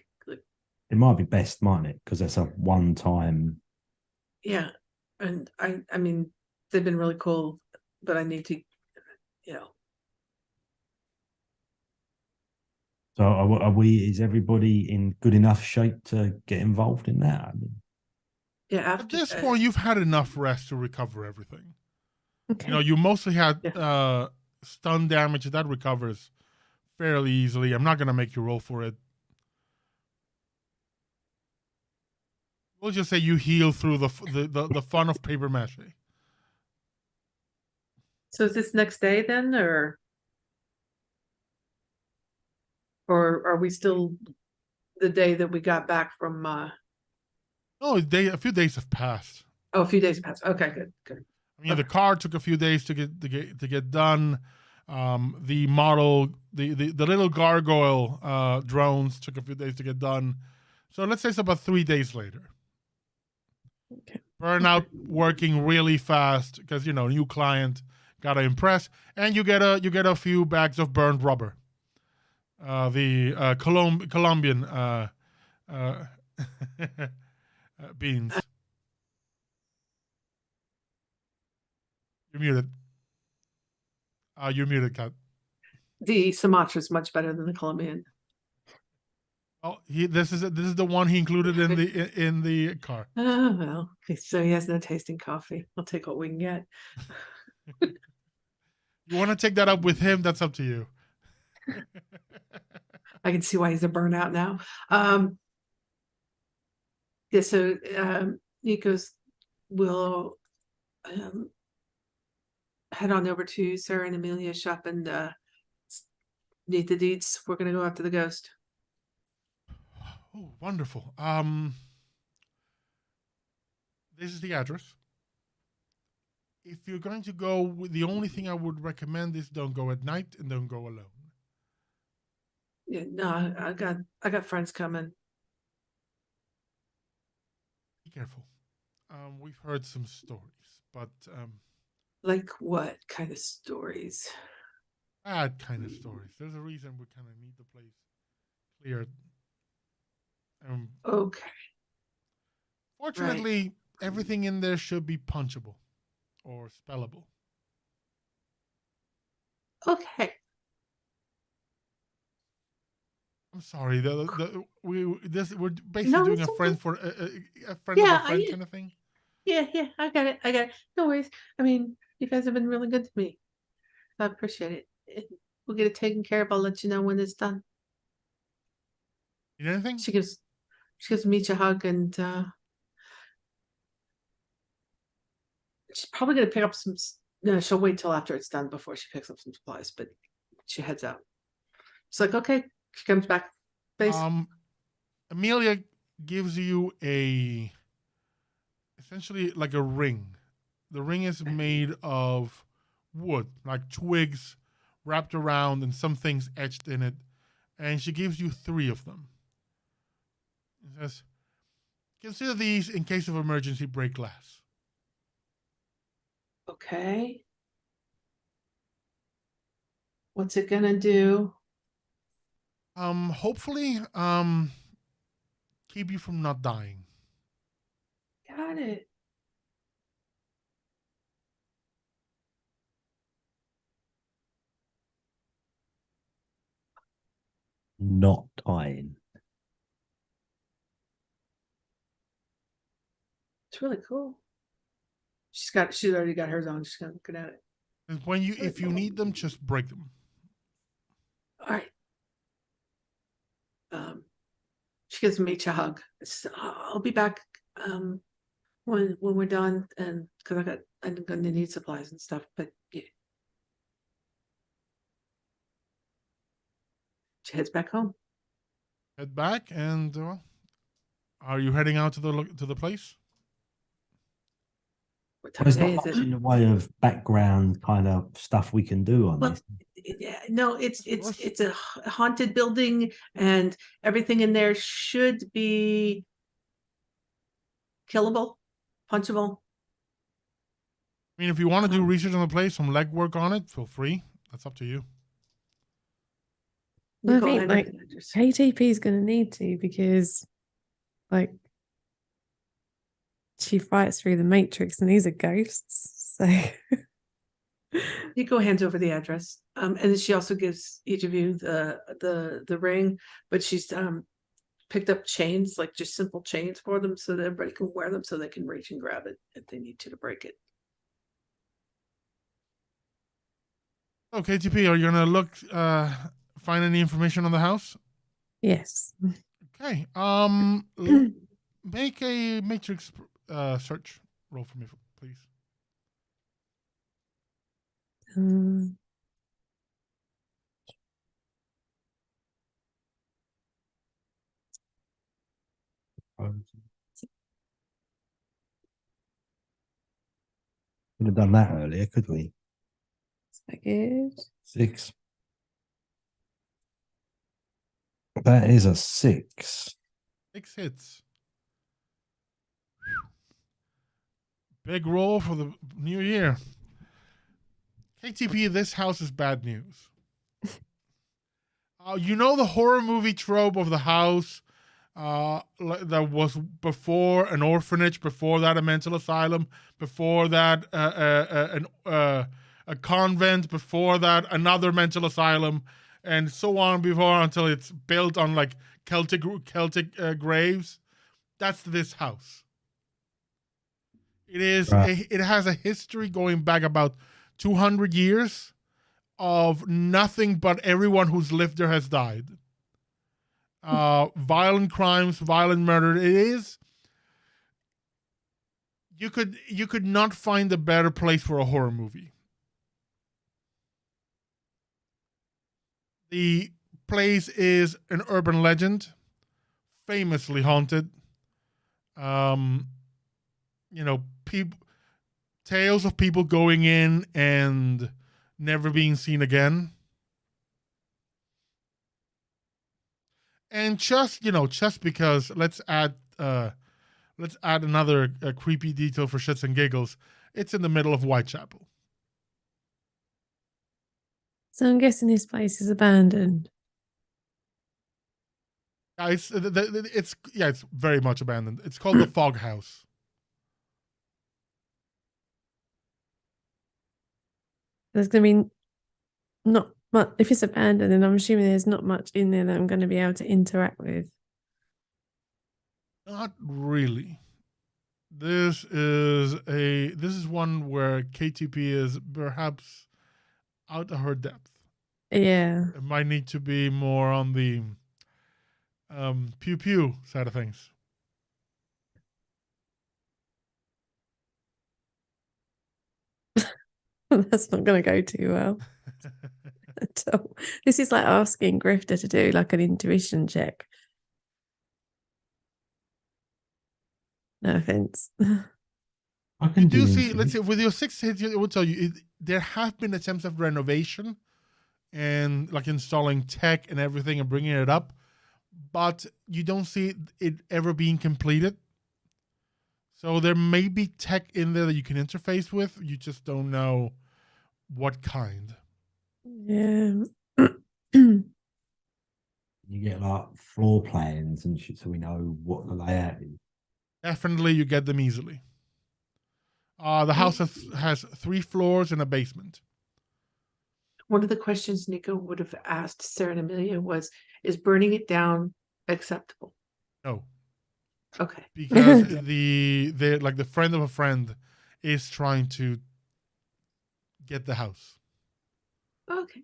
It might be best, mightn't it? Because that's a one-time. Yeah. And I mean, they've been really cool, but I need to, you know, So are we? Is everybody in good enough shape to get involved in that? I mean, yeah, At after, this point, you've had enough rest to recover everything. Okay. You know, you mostly had Yeah. stun damage that recovers fairly easily. I'm not gonna make you roll for it. We'll just say you heal through the fun of paper mache. so is this next day then, or are we still the day that we got back from, Oh, a few days have passed. oh, a few days passed. Okay, good. I mean, the car took a few days to get done. The model, the little gargoyle drones took a few days to get done. So let's say it's about 3 days later. Okay. Burnout working really fast because new client, gotta impress, and you get a few bags of burned rubber. The Colombian beans. You're muted. You're muted, Kat. The Sumatra is much better than the Colombian. Oh, this is the one he included in the car. Oh, well, okay, so he has no tasting coffee. I'll take what we can get. You want to take that up with him? That's up to you. I can see why he's a burnout now. Yeah, so Nikos will head on over to Sarah and Amelia's shop and meet the deeds. We're gonna go after the ghost. Oh, wonderful. This is the address. If you're going to go, the only thing I would recommend is don't go at night and don't go alone. Yeah, no, I got friends coming. Be careful. We've heard some stories, but Like what kind of stories? bad kind of stories. There's a reason we kind of need the place cleared. Okay. Fortunately, everything in there should be punchable or spellable. Okay. I'm sorry. We're basically No, doing it's a friend okay. for a friend Yeah, of a friend kind of thing. Yeah, I got it. No worries. I mean, you guys have been really good to me. I appreciate it. We'll get it taken care of. I'll let you know when it's done. Need anything? She gives Meech a hug and she's probably gonna pick up some. No, she'll wait till after it's done before she picks up some supplies. But she heads out. It's like, okay. She comes back. Base. Amelia gives you essentially like a ring. The ring is made of wood, like twigs wrapped around and some things etched in it. And she gives you 3 of them. It says, consider these in case of emergency, break glass. Okay. What's it gonna do? Hopefully, keep you from not dying. Got it. not dying. It's really cool. She's already got hers on. She's gonna look at it. And if you need them, just break them. All right. She gives me a hug. I'll be back when we're done, and because I'm gonna need supplies and stuff. But yeah. She heads back home. Head back, and are you heading out to the place? What time There's of day not is much it? in the way of background kind of stuff we can do on Well, this. yeah, no, it's course. a haunted building, and everything in there should be killable, punchable. I mean, if you want to do research on the place, some legwork on it, feel free. That's up to you. Well, I Nicole, think like address. KTP is going to need to because like she fights through the matrix and these are ghosts. So Nico hands over the address. And then she also gives each of you the ring, but she's picked up chains, like just simple chains for them so that everybody can wear them so they can reach and grab it if they need to break it. Okay, TP, are you gonna look find any information on the house? yes. Okay. Make a matrix search roll for me, please. Um, Could have done that earlier, could we? is that good? 6. That is a 6. 6 hits. Big roll for the new year. KTP, this house is bad news. You know the horror movie trope of the house that was before an orphanage, before that a mental asylum, before that a convent, before that another mental asylum, and so on before until it's built on like Celtic graves. That's this house. It is. Right. It has a history going back about 200 years of nothing but everyone who's lived there has died. Violent crimes, violent murder. It is. You could not find a better place for a horror movie. The place is an urban legend, famously haunted. People, tales of people going in and never being seen again. And just because let's add another creepy detail for shits and giggles. It's in the middle of Whitechapel. So I'm guessing this place is abandoned. It's very much abandoned. It's called the Fog House. There's going to be not much. If it's abandoned, then I'm assuming there's not much in there that I'm going to be able to interact with. Not really. This is one where KTP is perhaps out of her depth. Yeah. It might need to be more on the pew pew side of things. That's not going to go too well. This is like asking Grifter to do like an intuition check. No offense. I can You do see, intuition. let's say, with your 6 hits, it will tell you there have been attempts of renovation and like installing tech and everything and bringing it up, but you don't see it ever being completed. So there may be tech in there that you can interface with. You just don't know what kind. Yeah. You get like floor plans and shit so we know what the layout is. Definitely, you get them easily. The house has 3 floors and a basement. One of the questions Nico would have asked Sarah and Amelia was, is burning it down acceptable? No. Okay. Because the friend of a friend is trying to get the house. Okay.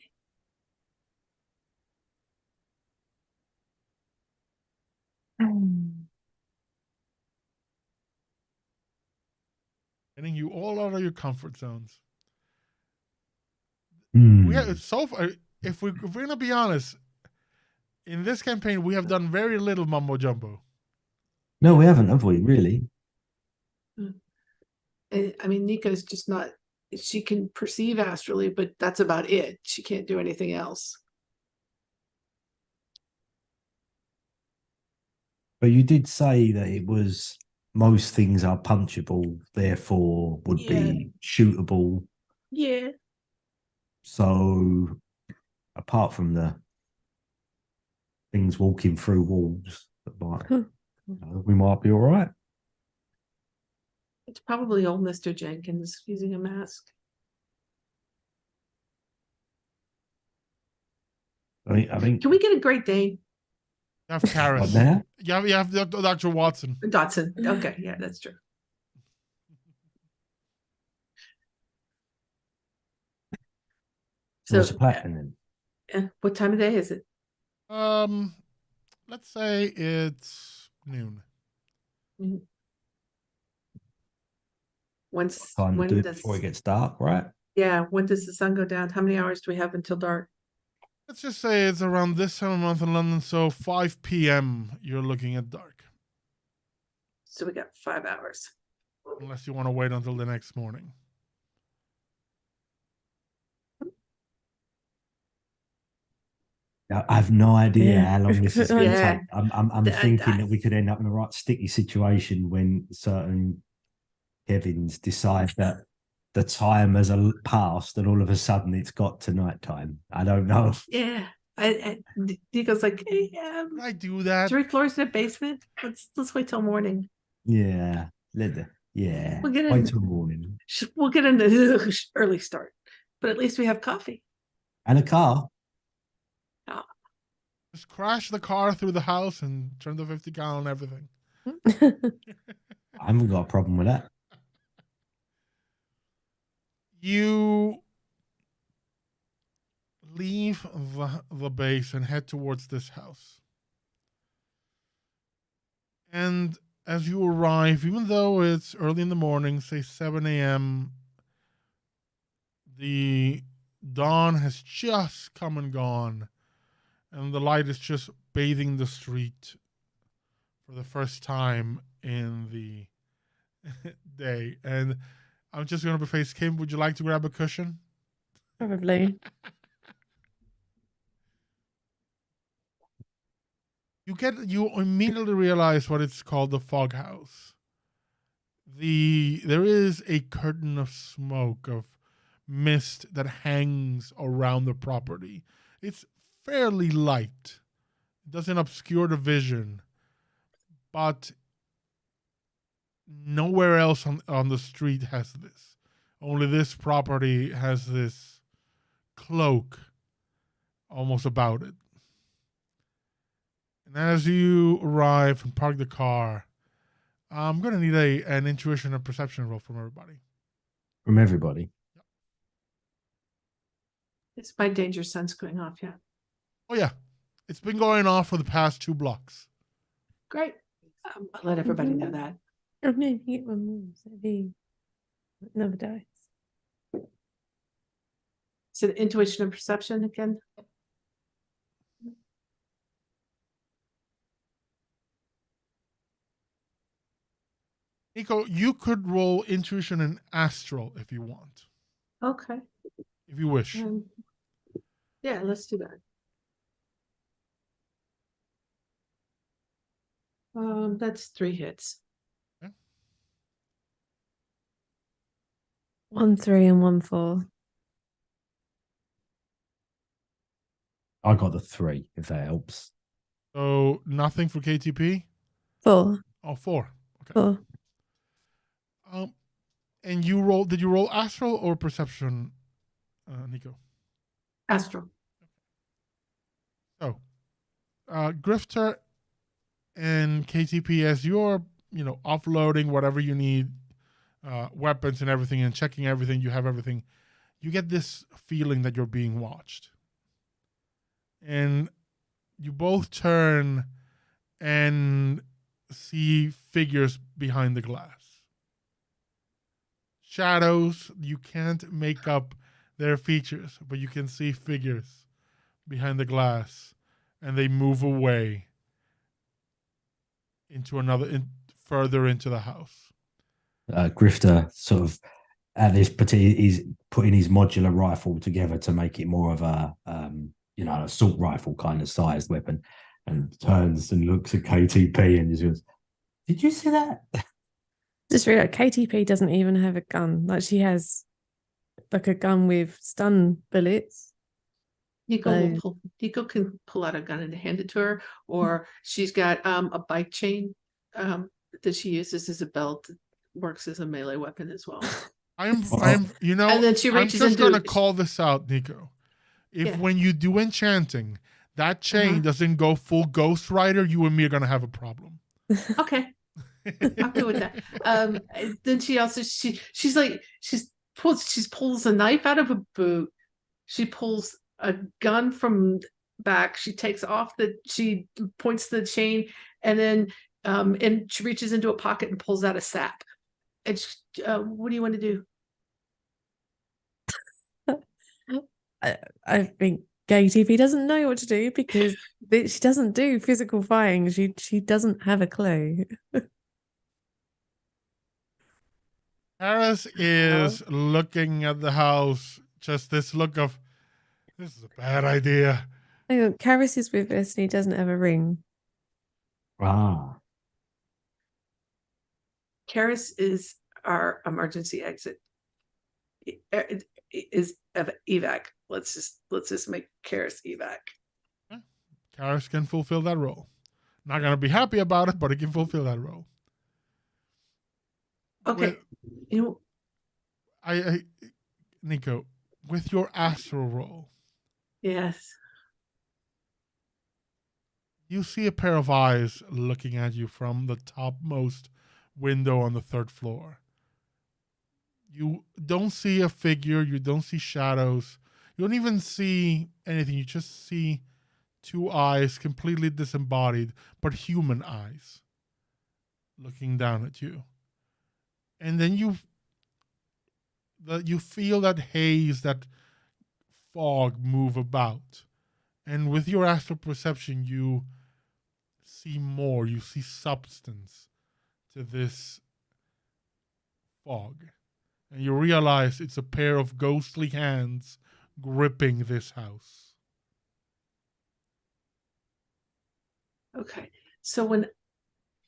Getting you all out of your comfort zones. Hmm. We have so far, if we're gonna be honest, in this campaign we have done very little mumbo jumbo. No, we haven't, have we? Really? I mean, Nico's just not, she can perceive astrally, but that's about it. She can't do anything else. But you did say that it was most things are punchable, therefore would be shootable. Yeah. So apart from the things walking through walls, that might, we might be all right. It's probably old Mr. Jenkins using a mask. I think Can we get a Great Dane? You have Karis. what now? You have Dr. Watson. Dotson. Okay, yeah, that's true. So what's the plan then? What time of day is it? Let's say it's noon. When's Time to when do it does before it gets dark, right? when does the sun go down? How many hours do we have until dark? Let's just say it's around this time of month in London, so 5 p.m. you're looking at dark. So we got 5 hours. Unless you want to wait until the next morning. I have no idea Yeah. how long this is going to Yeah. take. I'm thinking that we could end up in a right sticky situation when certain Kevins decide that the time has passed and all of a sudden it's got to night time. I don't know. Yeah. Nico's like, hey, Can I do that? 3 floors in the basement. Let's wait till morning. Yeah. Yeah. We'll get in. Wait till morning. We'll get into early start, but at least we have coffee. And a car. Just crash the car through the house and turn the 50 gallon everything. I haven't got a problem with that. You leave the base and head towards this house. And as you arrive, even though it's early in the morning, say 7 a.m., the dawn has just come and gone, and the light is just bathing the street for the first time in the day. And I'm just going to face Kim. Would you like to grab a cushion? Probably. You immediately realize what it's called, the fog house. There is a curtain of smoke, of mist that hangs around the property. It's fairly light. It doesn't obscure the vision, but nowhere else on the street has this. Only this property has this cloak almost about it. And as you arrive and park the car, I'm going to need an intuition and perception roll from everybody. From everybody. Is my danger sense going off yet? Oh, yeah. It's been going off for the past 2 blocks. Great. I'll let everybody know that. Oh no, you get one more. So it'd be another dice. So the intuition and perception again? Nico, you could roll intuition and astral if you want. Okay. If you wish. Yeah, let's do that. That's 3 hits. 1 3 and 1 4. I got the 3, if that helps. So nothing for KTP? 4. Oh, 4. Okay. 4. And did you roll astral or perception, Nico? Astral. So, Grifter and KTP, as you're, offloading whatever you need, weapons and everything, and checking everything, you have everything, you get this feeling that you're being watched. And you both turn and see figures behind the glass. Shadows, you can't make up their features, but you can see figures behind the glass, and they move away into further into the house. Grifter sort of at this particular, he's putting his modular rifle together to make it more of a assault rifle kind of sized weapon, and turns and looks at KTP and just goes, "Did you see that?" Just realized KTP doesn't even have a gun. Like, she has like a gun with stun bullets. Nico can pull out a gun and hand it to her, or she's got a bike chain that she uses as a belt works as a melee weapon as well. I'm, Oh. you know, And then she I'm reaches just into gonna it. call this out, Nico. If Yeah. when you do enchanting, that chain Uh-huh. doesn't go full Ghost Rider, you and me are gonna have a problem. Okay, I'm good with that. And then she also she's like she pulls a knife out of a boot. She pulls a gun from back. She she points the chain, and then and she reaches into a pocket and pulls out a sap. And what do you want to do? I think KTP doesn't know what to do because she doesn't do physical fighting. She doesn't have a clue. Harris is looking at the house, just this look of, this is a bad idea. Hang on, Karis is with us and he doesn't have a ring. Ah. Karis is our emergency exit. Is evac. Let's just make Karis evac. Karis can fulfill that role. Not gonna be happy about it, but he can fulfill that role. Okay. You know, Nico, with your astral role, yes. you see a pair of eyes looking at you from the topmost window on the 3rd floor. You don't see a figure, you don't see shadows, you don't even see anything. You just see 2 eyes, completely disembodied, but human eyes, looking down at you. And then you feel that haze, that fog move about. And with your astral perception, you see more. You see substance to this fog. And you realize it's a pair of ghostly hands gripping this house. Okay. So when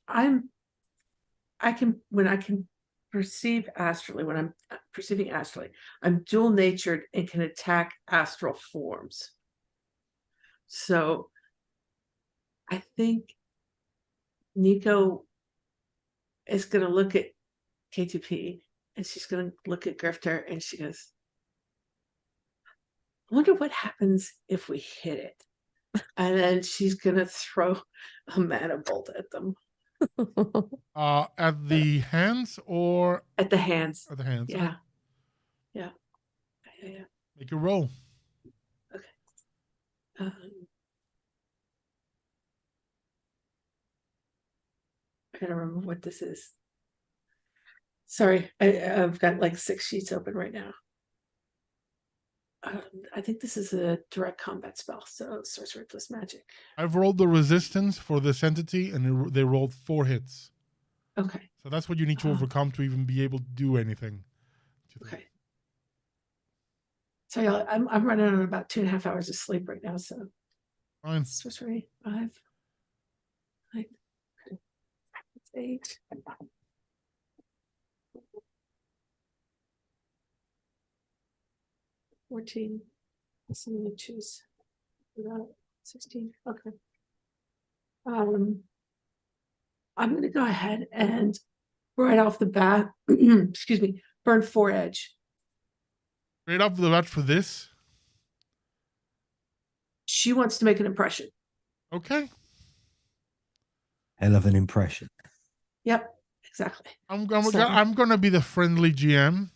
I can perceive astrally, when I'm perceiving astrally, I'm dual natured and can attack astral forms. So I think Nico is going to look at K2P and she's going to look at Grifter and she goes, I wonder what happens if we hit it. And then she's going to throw a mana bolt at them. At the hands or At the hands. at the hands? Yeah. Make a roll. Okay. I gotta remember what this is. Sorry, I've got like 6 sheets open right now. I think this is a direct combat spell, so sorcery plus magic. I've rolled the resistance for this entity, and they rolled 4 hits. Okay. So that's what you need to overcome to even be able to do anything. Okay. So yeah, I'm running on about 2.5 hours of sleep right now. So Fine. sorcery 5, 9, 8. 14. So I'm gonna choose 16. Okay. I'm gonna go ahead and right off the bat, excuse me, burn 4 edge. Straight off the bat for this. She wants to make an impression. Okay. Hell of an impression. Yep, exactly. I'm gonna be the friendly GM.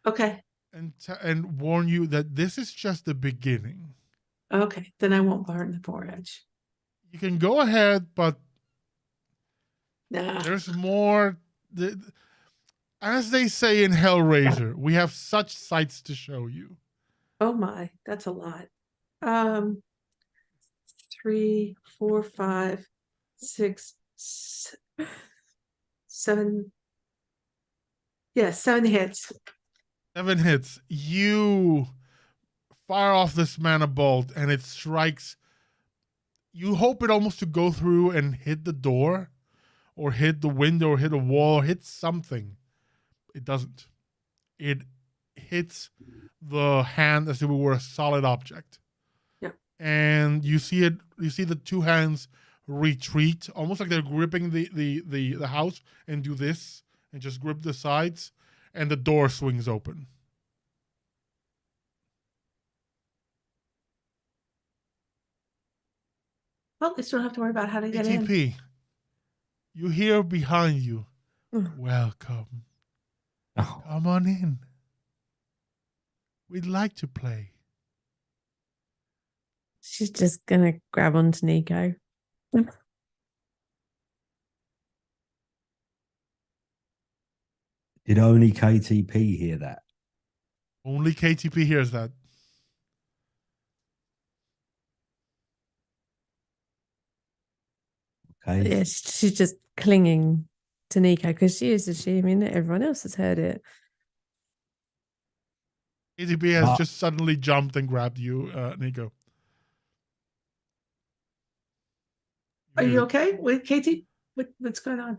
Okay. And warn you that this is just the beginning. Okay, then I won't burn the 4 edge. You can go ahead, but Nah. there's more. As they say in Hellraiser, we have such sights to show you. Oh my, that's a lot. 3, 4, 5, 6, 7. Yeah, 7 hits. 7 hits. You fire off this mana bolt, and it strikes. You hope it almost to go through and hit the door, or hit the window, or hit a wall, or hit something. It doesn't. It hits the hand as if it were a solid object. Yeah. And you see it. You see the 2 hands retreat, almost like they're gripping the house, and do this and just grip the sides, and the door swings open. Well, at least we don't have to worry about how to get in. ATP, you hear behind you. Mm. Welcome. Oh, Come on in. We'd like to play. She's just gonna grab onto Nico. did only KTP hear that? Only KTP hears that. Okay. Yeah, she's just clinging to Nico because she is assuming that everyone else has heard it. KTP has Ah. just suddenly jumped and grabbed you, Nico. Are you okay with Katie? What's going on?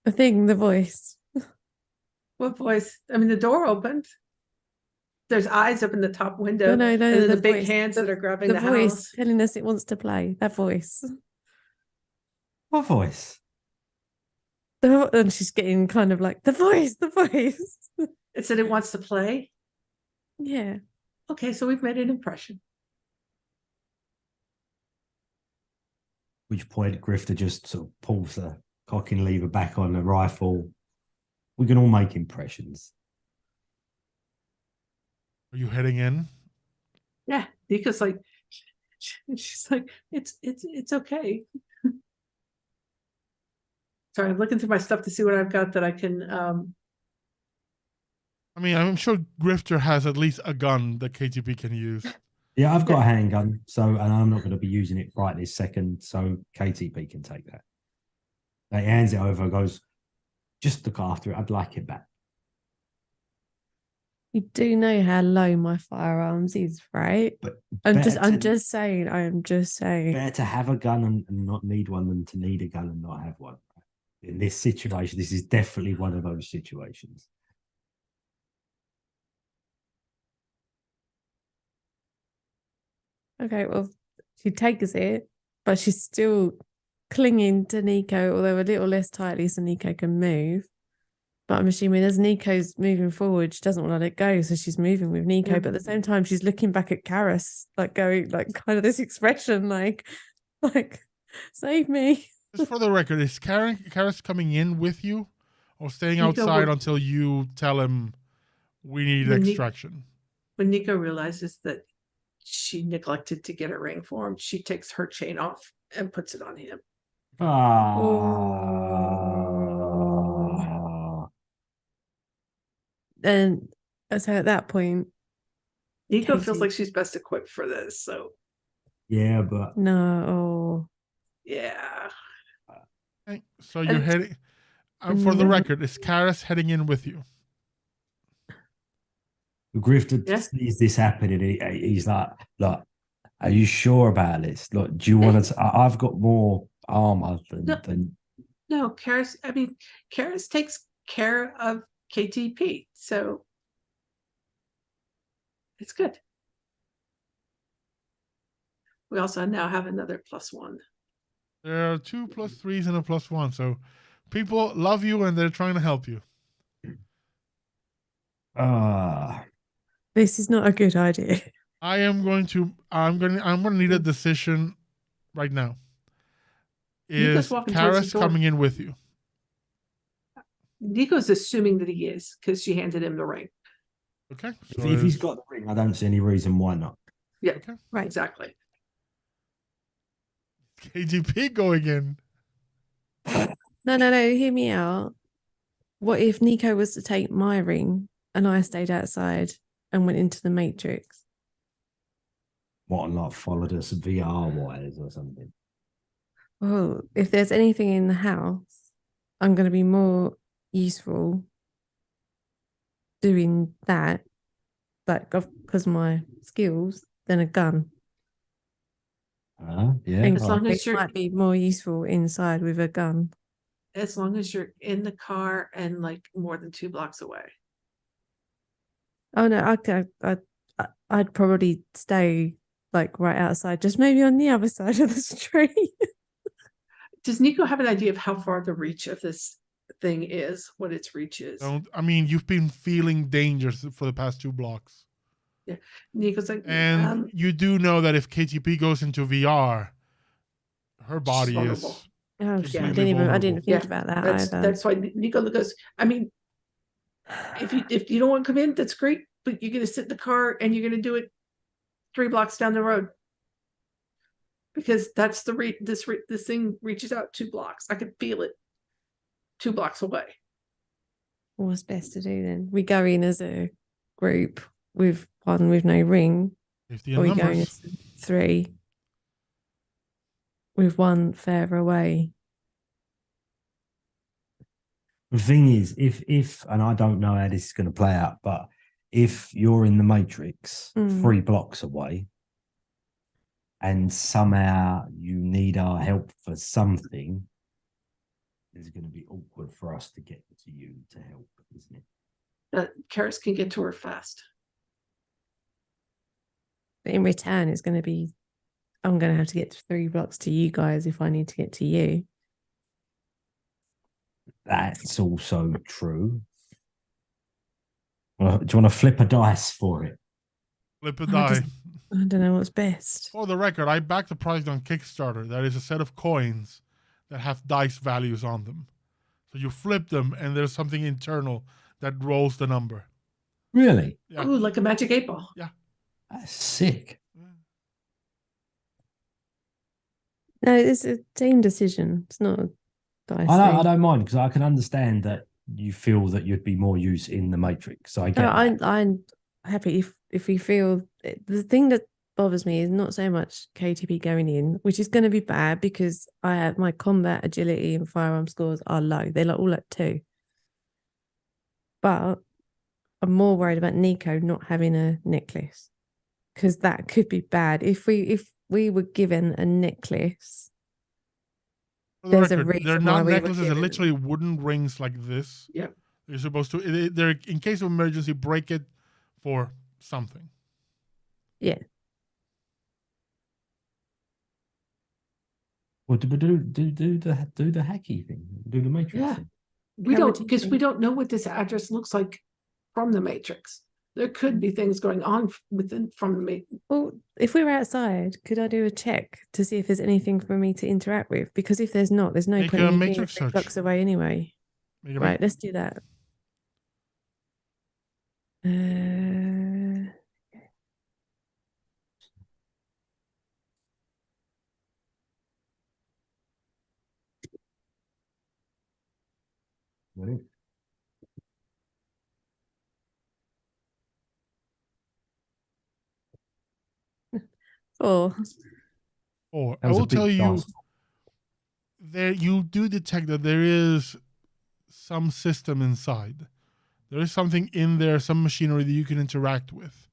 The thing, the voice. What voice? I mean, the door opened. There's eyes up in the top window. No, And then the big voice, hands that are grabbing the the voice house. telling us it wants to play. That voice. What voice? And she's getting kind of like the voice. It said it wants to play. Yeah. Okay, so we've made an impression. Which point Grifter just sort of pulls the cocking lever back on the rifle. We can all make impressions. Are you heading in? Yeah, Nika's like, she's like, it's okay. Sorry, I'm looking through my stuff to see what I've got that I can. I mean, I'm sure Grifter has at least a gun that KTP can use. Yeah, I've got a handgun, and I'm not going to be using it right this second, so KTP can take that. He hands it over, goes, just look after it. I'd like it back. You do know how low my firearms is, right? But I'm better just saying. better to have a gun and not need one than to need a gun and not have one. In this situation, this is definitely one of those situations. Okay, well, she takes it, but she's still clinging to Nico, although a little less tightly so Nico can move. But I'm assuming as Nico's moving forward, she doesn't want to let it go, so she's moving with Nico. But at the same time, she's looking back at Karis, like going, like kind of this expression, like, save me. Just for the record, is Karis coming in with you or staying Nico outside will- until you tell him we need When extraction? When Nico realizes that she neglected to get a ring for him, she takes her chain off and puts it on him. And so at that point, Nico feels Katie- like she's best equipped for this. So Yeah, but no. yeah, Okay, so you're heading. For the record, is Karis heading in with you? Grifter Yeah. sees this happening. He's like, "Look, are you sure about this? Look, do you want to? I've got more armor than no, Karis. I mean, Karis takes care of KTP, so it's good. We also now have another +1. There are 2 +3s and a +1, so people love you and they're trying to help you. This is not a good idea. I'm going to need a decision right now. Nico's Is walking towards the Karis door. coming in with you? Nico's assuming that he is because she handed him the ring. Okay. if he's got the ring, I don't see any reason why not. Yeah, Okay. Right. exactly. KTP going in. No, hear me out. What if Nico was to take my ring and I stayed outside and went into the Matrix? What, not followed us VR wires or something? Well, if there's anything in the house, I'm going to be more useful doing that, like because my skills, than a gun. Yeah. And As long as it you're- might be more useful inside with a gun. As long as you're in the car and like more than 2 blocks away. Oh no, I'd probably stay like right outside, just maybe on the other side of the street. Does Nico have an idea of how far the reach of this thing is? What its reach is? You've been feeling dangers for the past 2 blocks. Nico's like, And you do know that if KTP goes into VR, her body vulnerable. is Oh, completely I didn't vulnerable. think about that either. That's why Nico goes, I mean, if you don't want to come in, that's great, but you're gonna sit in the car and you're gonna do it 3 blocks down the road. Because that's this thing reaches out 2 blocks. I could feel it 2 blocks away. What's best to do then? We go in as a group with one with no ring, Safety or and we go in numbers. as 3 with one further away. The thing is, if and I don't know how this is going to play out, but if you're in the Matrix 3 blocks away, and somehow you need our help for something, it's going to be awkward for us to get to you to help, isn't it? Karis can get to her fast. But in return, it's going to be, I'm going to have to get 3 blocks to you guys if I need to get to you. That's also true. Well, do you want to flip a dice for it? Flip a die. I don't know what's best. For the record, I backed the prize on Kickstarter. That is a set of coins that have dice values on them. So you flip them, and there's something internal that rolls the number. Really? Yeah. Ooh, like a magic 8 ball. Yeah. That's sick. No, it's a team decision. It's not a dice I thing. don't mind, because I can understand that you feel that you'd be more use in the Matrix. So I get No, that. I'm happy if we feel the thing that bothers me is not so much KTP going in, which is going to be bad because my combat agility and firearm scores are low. They're all at 2. But I'm more worried about Nico not having a necklace, because that could be bad. If we were given a necklace, For the there's a record, reason they're why not we were necklaces. They're given. literally wooden rings like this. Yep. They're supposed to. They're in case of emergency, break it for something. Yeah. Well, do the hacky thing, do the Matrix Yeah. thing. We How don't, would you because we think? don't know what this address looks like from the Matrix. There could be things going on from the Matrix. Well, if we were outside, could I do a check to see if there's anything for me to interact with? Because if there's not, there's no Make point a in me being matrix 3 search. blocks away anyway. Right, let's do that. Right? Or Or That I was a will big tell you, dice. there you do detect that there is some system inside. There is something in there, some machinery that you can interact with,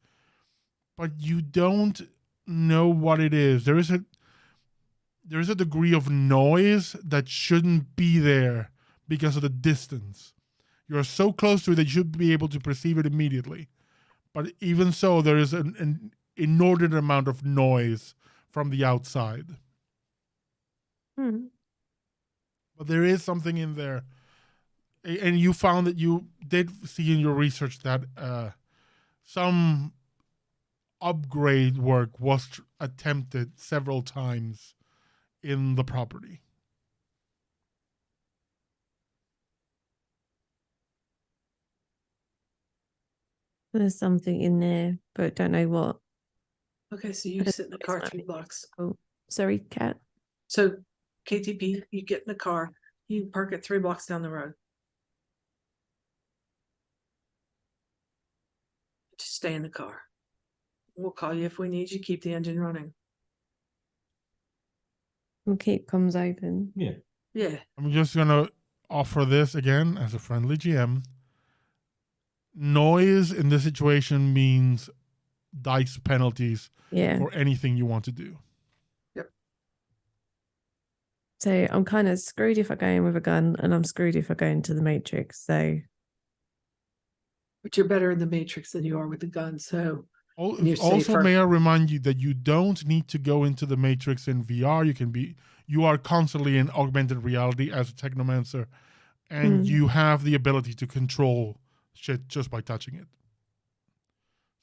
but you don't know what it is. There is a degree of noise that shouldn't be there because of the distance. You're so close to it that you should be able to perceive it immediately. But even so, there is an inordinate amount of noise from the outside. But there is something in there. And you found that you did see in your research that some upgrade work was attempted several times in the property. there's something in there, but don't know what. Okay, so you don't sit in the know, car it's 3 blocks. Oh, sorry, Kat. So KTP, you get in the car, you park it 3 blocks down the road. Just stay in the car. We'll call you if we need you. Keep the engine running. We'll keep comms open. Yeah. Yeah. I'm just going to offer this again as a friendly GM. Noise in this situation means dice penalties Yeah. for anything you want to do. So I'm kind of screwed if I go in with a gun, and I'm screwed if I go into the Matrix. So But you're better in the Matrix than you are with the gun, so you're Also, safer. may I remind you that you don't need to go into the Matrix in VR. you are constantly in augmented reality as a technomancer, and you have the ability to control shit just by touching it.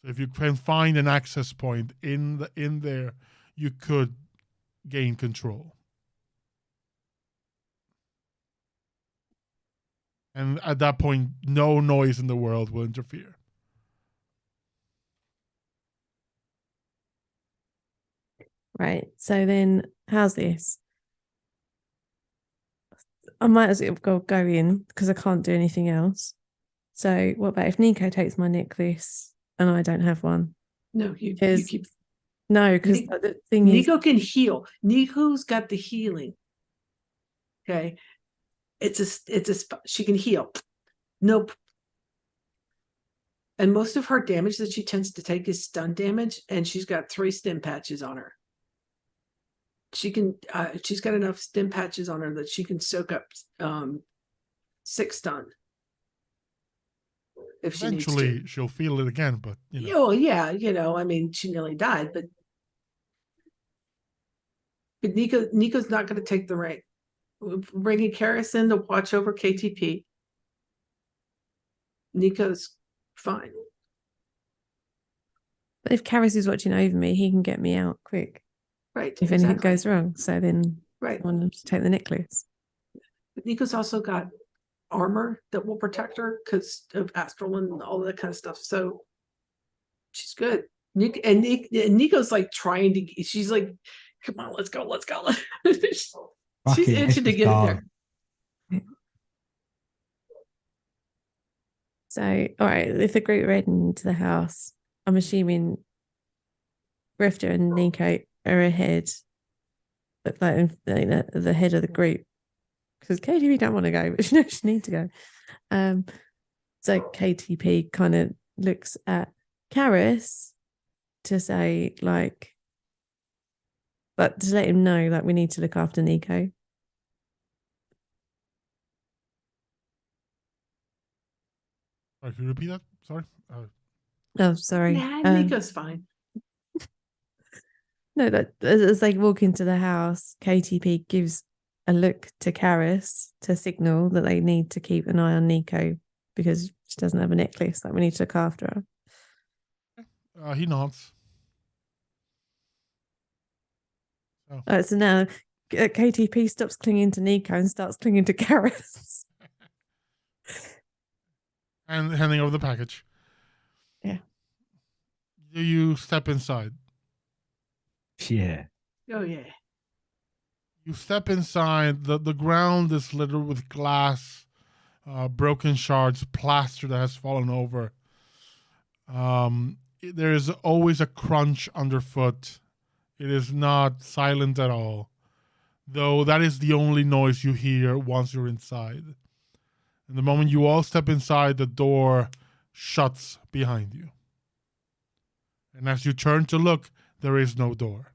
So if you can find an access point in there, you could gain control. And at that point, no noise in the world will interfere. Right. So then, how's this? I might as well go in because I can't do anything else. So, what about if Nico takes my necklace and I don't have one? No, you Because keep. no, because Ni- the thing is, Nico can heal. Nico's got the healing. Okay, she can heal. Nope. And most of her damage that she tends to take is stun damage, and she's got 3 stim patches on her. She can. She's got enough stim patches on her that she can soak up 6 stun. If she needs Eventually, to. she'll feel it again, but you know. Oh yeah, I mean, she nearly died, but Nico's not going to take the rank. We're bringing Karis in to watch over KTP. Nico's fine. but if Karis is watching over me, he can get me out quick Right. if anything goes wrong. So then, Right. I want him to take the necklace. But Nico's also got armor that will protect her because of astral and all that kind of stuff. So she's good. Nico's like trying to. She's like, "Come on, let's go." She's itching to get in there. So, all right, if the group are heading into the house, I'm assuming Grifter and Nico are ahead, but like the head of the group, because KTP don't want to go, but she knows she needs to go. So KTP kind of looks at Karis to say, like, but to let him know, like, we need to look after Nico. Sorry, can you repeat that? Sorry. Oh, sorry. Nah, Nico's fine. No, that as they walk into the house, KTP gives a look to Karis to signal that they need to keep an eye on Nico because she doesn't have a necklace. Like, we need to look after her. He nods. So now KTP stops clinging to Nico and starts clinging to Karis. And handing over the package. Yeah. Do you step inside? Yeah. Oh yeah. You step inside. The ground is littered with glass, broken shards, plaster that has fallen over. There is always a crunch underfoot. It is not silent at all, though that is the only noise you hear once you're inside. And the moment you all step inside, the door shuts behind you. And as you turn to look, there is no door.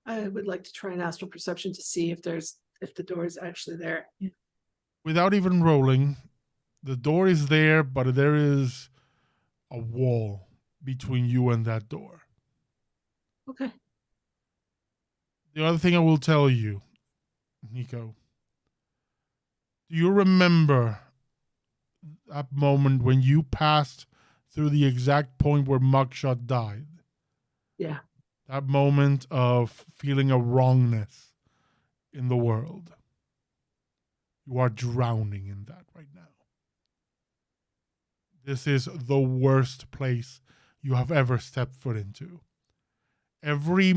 I would like to try an astral perception to see if the door is actually there. Without even rolling, the door is there, but there is a wall between you and that door. Okay. The other thing I will tell you, Nico, do you remember that moment when you passed through the exact point where Mugshot died? Yeah. That moment of feeling a wrongness in the world. You are drowning in that right now. This is the worst place you have ever stepped foot into. Every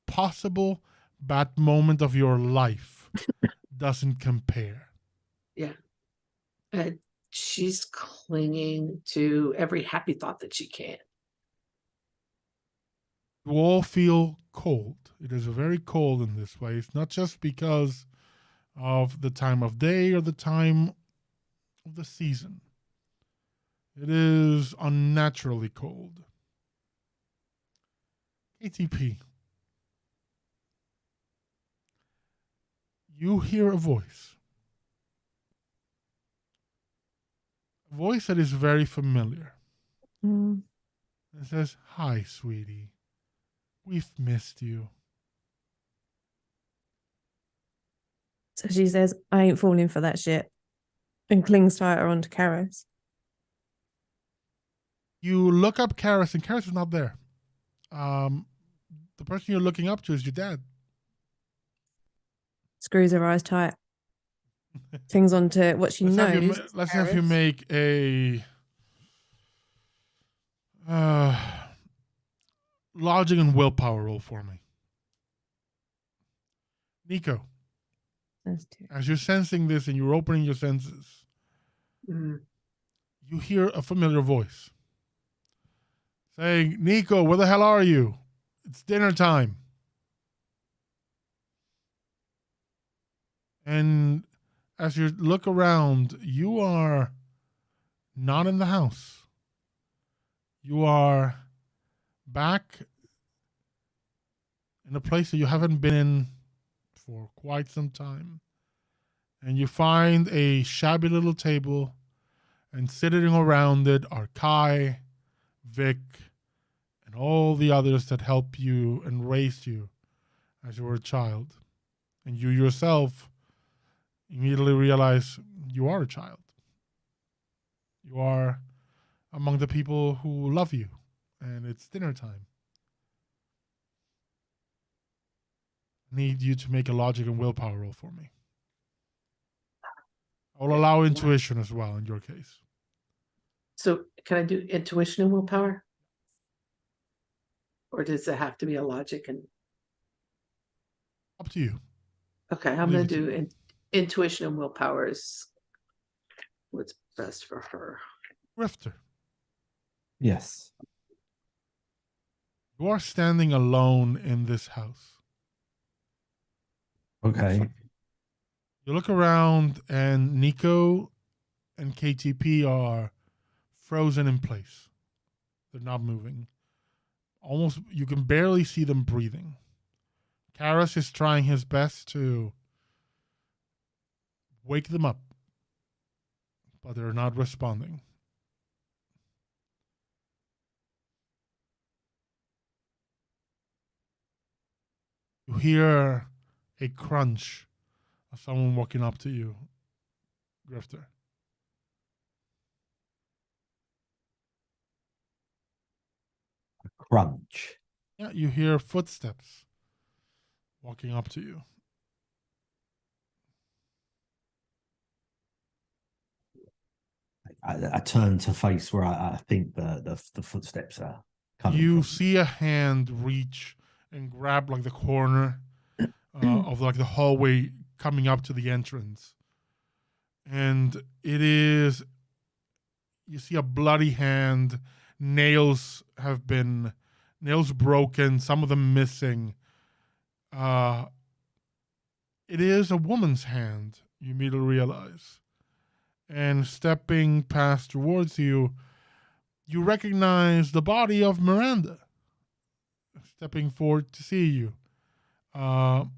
possible bad moment of your life doesn't compare. Yeah. And she's clinging to every happy thought that she can. You all feel cold. It is very cold in this place, not just because of the time of day or the time of the season. It is unnaturally cold. KTP. You hear a voice. A voice that is very familiar. Mm. It says, "Hi, sweetie. We've missed you. So she says, I ain't falling for that shit, and clings tighter onto Karis. You look up Karis, and Karis is not there. The person you're looking up to is your dad. Screws her eyes tight. Clings onto what she knows. Let's have you make a logic and willpower roll for me. Nico, That's two. as you're sensing this and you're opening your senses, you hear a familiar voice saying, Nico, where the hell are you? It's dinner time. And as you look around, you are not in the house. You are back in a place that you haven't been in for quite some time. And you find a shabby little table, and sitting around it are Kai, Vic, and all the others that helped you and raised you as you were a child. And you yourself immediately realize you are a child. You are among the people who love you, and it's dinner time. I need you to make a logic and willpower roll for me. I will allow intuition as well in your case. So can I do intuition and willpower? Or does it have to be a logic and Up to you. okay, I'm Leave gonna it to do intuition and willpower is what's best for her. Rifter, Yes. you are standing alone in this house. Okay. You look around, and Nico and KTP are frozen in place. They're not moving. Almost, you can barely see them breathing. Karis is trying his best to wake them up, but they're not responding. You hear a crunch of someone walking up to you, Grifter. Crunch. Yeah, you hear footsteps walking up to you. I turn to face where I think the footsteps are coming You from. see a hand reach and grab like the corner of like the hallway coming up to the entrance, and it is, you see a bloody hand. Nails broken, some of them missing. It is a woman's hand, you immediately realize. And stepping past towards you, you recognize the body of Miranda stepping forward to see you. And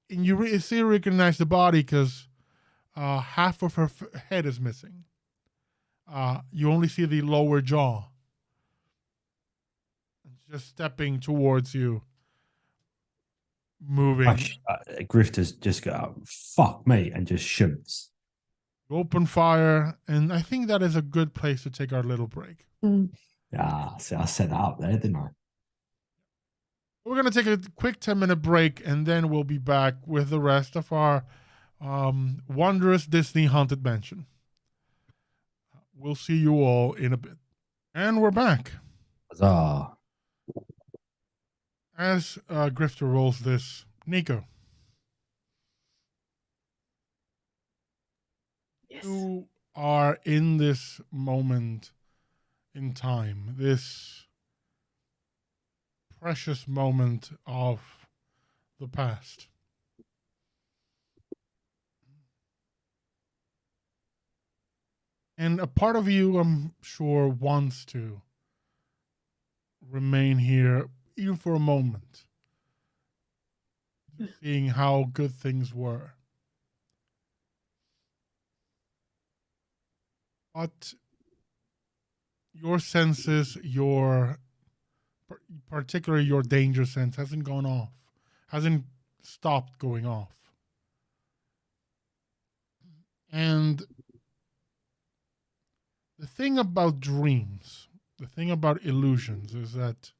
you still recognize the body because half of her head is missing. You only see the lower jaw. Just stepping towards you, moving. Grifter's just go, fuck me, and just shoots. Open fire, and I think that is a good place to take our little break. Yeah, see, I set that up there, didn't I? We're going to take a quick 10-minute break, and then we'll be back with the rest of our wondrous Disney Haunted Mansion. We'll see you all in a bit. And we're back. Huzzah. As Grifter rolls this, Nico. Yes. You are in this moment in time, this precious moment of the past. And a part of you, I'm sure, wants to remain here even for a moment, seeing how good things were. But your senses, your particularly your danger sense, hasn't gone off, hasn't stopped going off. And the thing about dreams, the thing about illusions is that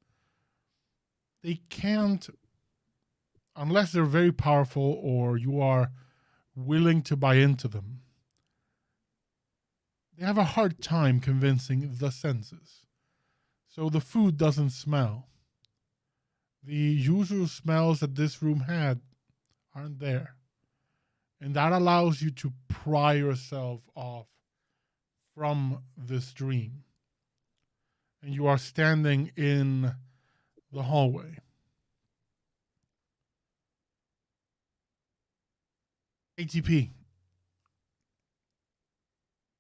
they can't, unless they're very powerful or you are willing to buy into them, they have a hard time convincing the senses. So the food doesn't smell. The usual smells that this room had aren't there. And that allows you to pry yourself off from this dream. And you are standing in the hallway. ATP.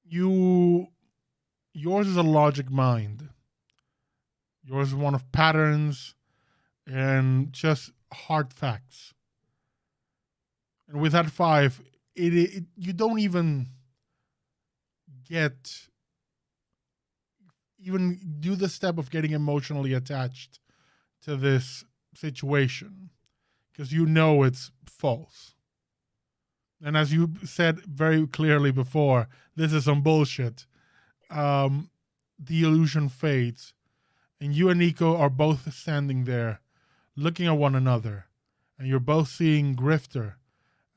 Yours is a logic mind. Yours is one of patterns and just hard facts. And with that 5, you don't even do the step of getting emotionally attached to this situation because you know it's false. And as you said very clearly before, this is some bullshit. The illusion fades, and you and Nico are both standing there looking at one another, and you're both seeing Grifter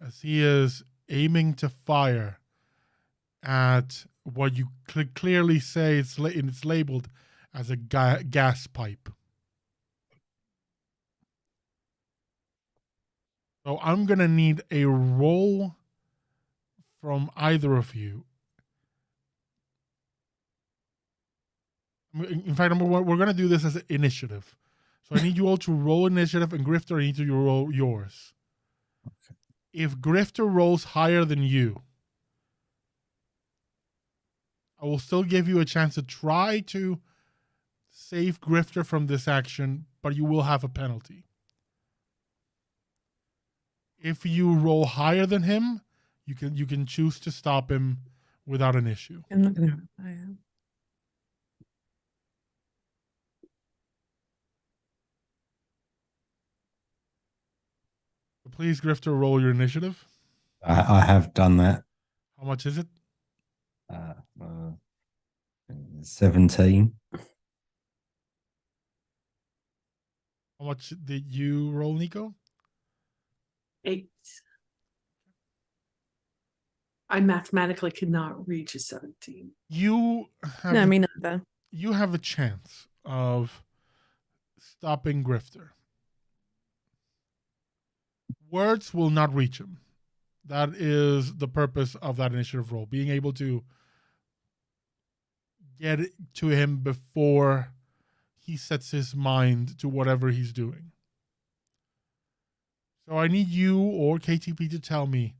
as he is aiming to fire at what you clearly say it's labeled as a gas pipe. So I'm going to need a roll from either of you. In fact, we're going to do this as an initiative. So I need you all to roll initiative, and Grifter, I need you to roll yours. Okay. If Grifter rolls higher than you, I will still give you a chance to try to save Grifter from this action, but you will have a penalty. If you roll higher than him, you can choose to stop him without an issue. I'm not going to reply. Please, Grifter, roll your initiative. I have done that. How much is it? 17. How much did you roll, Nico? 8. I mathematically cannot reach a 17. You have No, me neither. You have a chance of stopping Grifter. Words will not reach him. That is the purpose of that initiative roll, being able to get to him before he sets his mind to whatever he's doing. So I need you or KTP to tell me,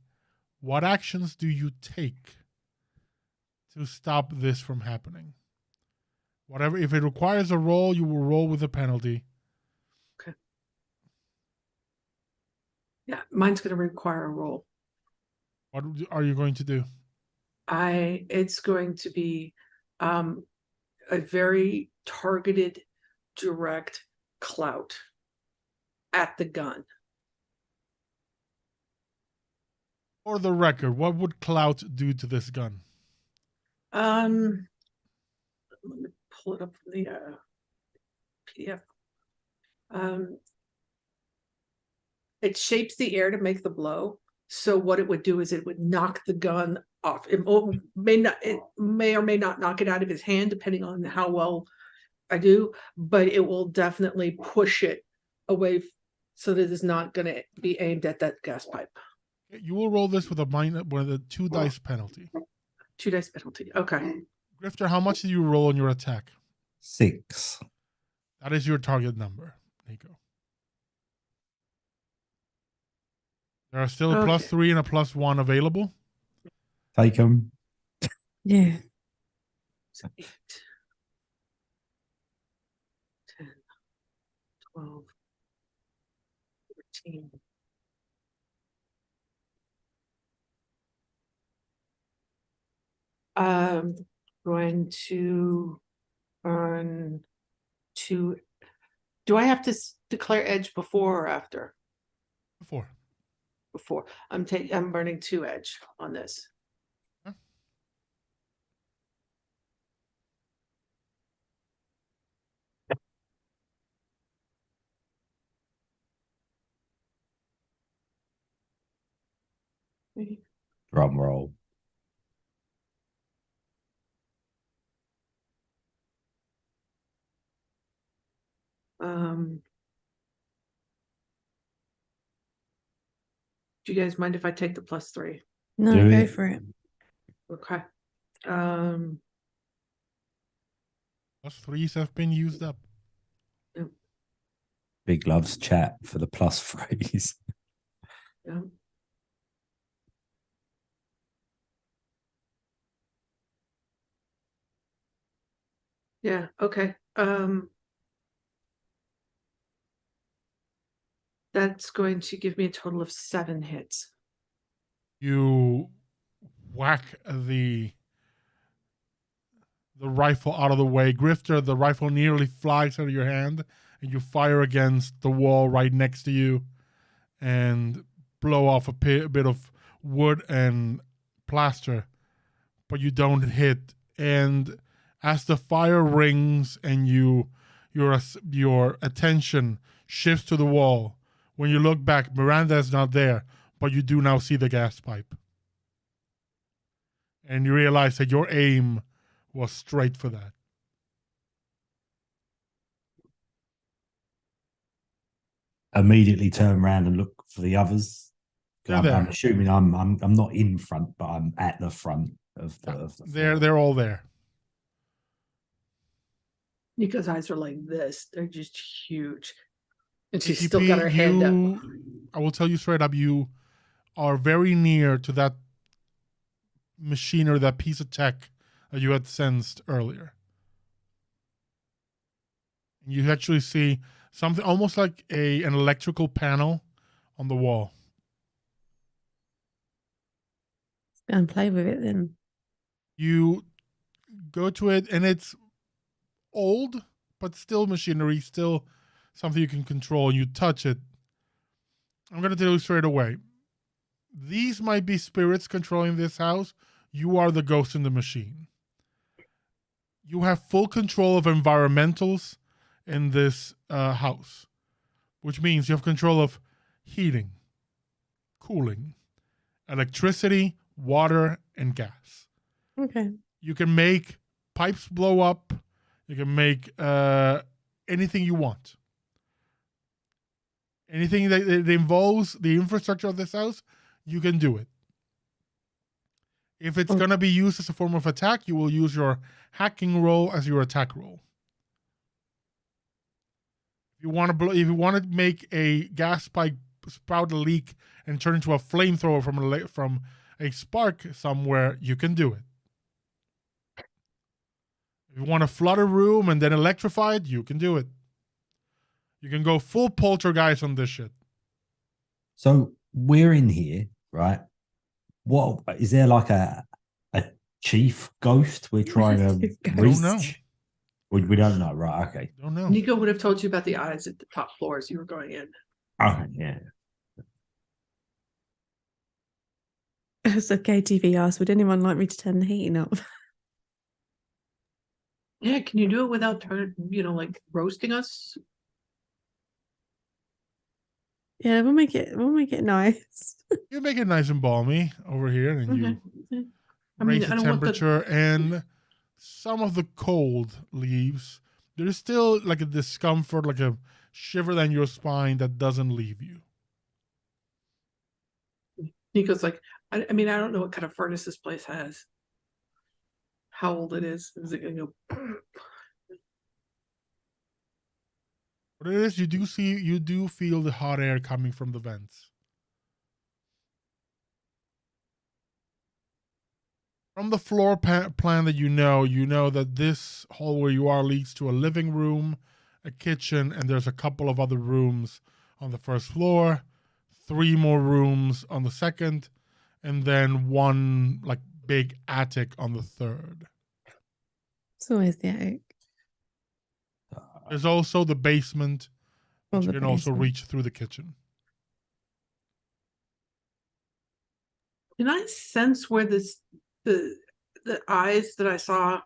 what actions do you take to stop this from happening? Whatever, if it requires a roll, you will roll with a penalty. Okay. Yeah, mine's going to require a roll. What are you going to do? It's going to be a very targeted, direct clout at the gun. For the record, what would clout do to this gun? Let me pull it up from the PDF. It shapes the air to make the blow. So what it would do is it would knock the gun off. It may or may not knock it out of his hand, depending on how well I do, but it will definitely push it away so that it's not going to be aimed at that gas pipe. You will roll this with a 2 dice penalty. 2 dice penalty. Okay. Grifter, how much did you roll on your attack? 6. That is your target number, Nico. There are still a +3 and a +1 available. Take them. Yeah. 8, 10, 12, 14. I'm going to earn 2 Do I have to declare edge before or after? Before. Before. I'm burning 2 edge on this. Huh? Drum roll. Do you guys mind if I take the +3? No, Do go it. for it. Okay. +3s have been used up. Big loves chat for the plus phrase. Yeah. Yeah, okay. That's going to give me a total of 7 hits. You whack the rifle out of the way. Grifter, the rifle nearly flies out of your hand, and you fire against the wall right next to you and blow off a bit of wood and plaster, but you don't hit. And as the fire rings and your attention shifts to the wall, when you look back, Miranda is not there, but you do now see the gas pipe. And you realize that your aim was straight for that. Immediately turn around and look for the others. They're I'm there. assuming I'm not in front, but I'm at the front of the. Yeah, Of the they're all there. Nika's eyes are like this. They're just huge. And she's still got her ATP, hand up. I will tell you straight up, you are very near to that machine or that piece of tech that you had sensed earlier. You actually see something almost like an electrical panel on the wall. Go and play with it then. You go to it, and it's old, but still machinery, still something you can control. You touch it. I'm going to tell you straight away. These might be spirits controlling this house. You are the ghost in the machine. You have full control of environmentals in this house, which means you have control of heating, cooling, electricity, water, and gas. Okay. You can make pipes blow up. You can make anything you want. Anything that involves the infrastructure of this house, you can do it. If it's going to be used as a form of attack, you will use your hacking roll as your attack roll. If you want to make a gas pipe sprout a leak and turn into a flamethrower from a spark somewhere, you can do it. If you want to flood a room and then electrify it, you can do it. You can go full poltergeist on this shit. So we're in here, right? What is there like a chief ghost we're trying to Don't know. reach? We don't know, right? Okay. Don't know. Nico would have told you about the eyes at the top floors you were going in. Okay, yeah. So KTV asked, would anyone like me to turn the heating up? Yeah, can you do it without like roasting us? Yeah, we'll make it nice. You make it nice and balmy over here, and you Okay. raise I the don't want temperature, and some of the cold leaves. There is still like a discomfort, like a shiver down your spine that doesn't leave you. Nico's like, I don't know what kind of furnace this place has. How old it is. Is it going to go? What it is, you do feel the hot air coming from the vents. From the floor plan that you know that this hall where you are leads to a living room, a kitchen, and there's a couple of other rooms on the first floor, 3 more rooms on the second, and then one like big attic on the third. It's always the attic. There's also the basement Or You the can also basement. reach through the kitchen. Can I sense where the eyes that I saw?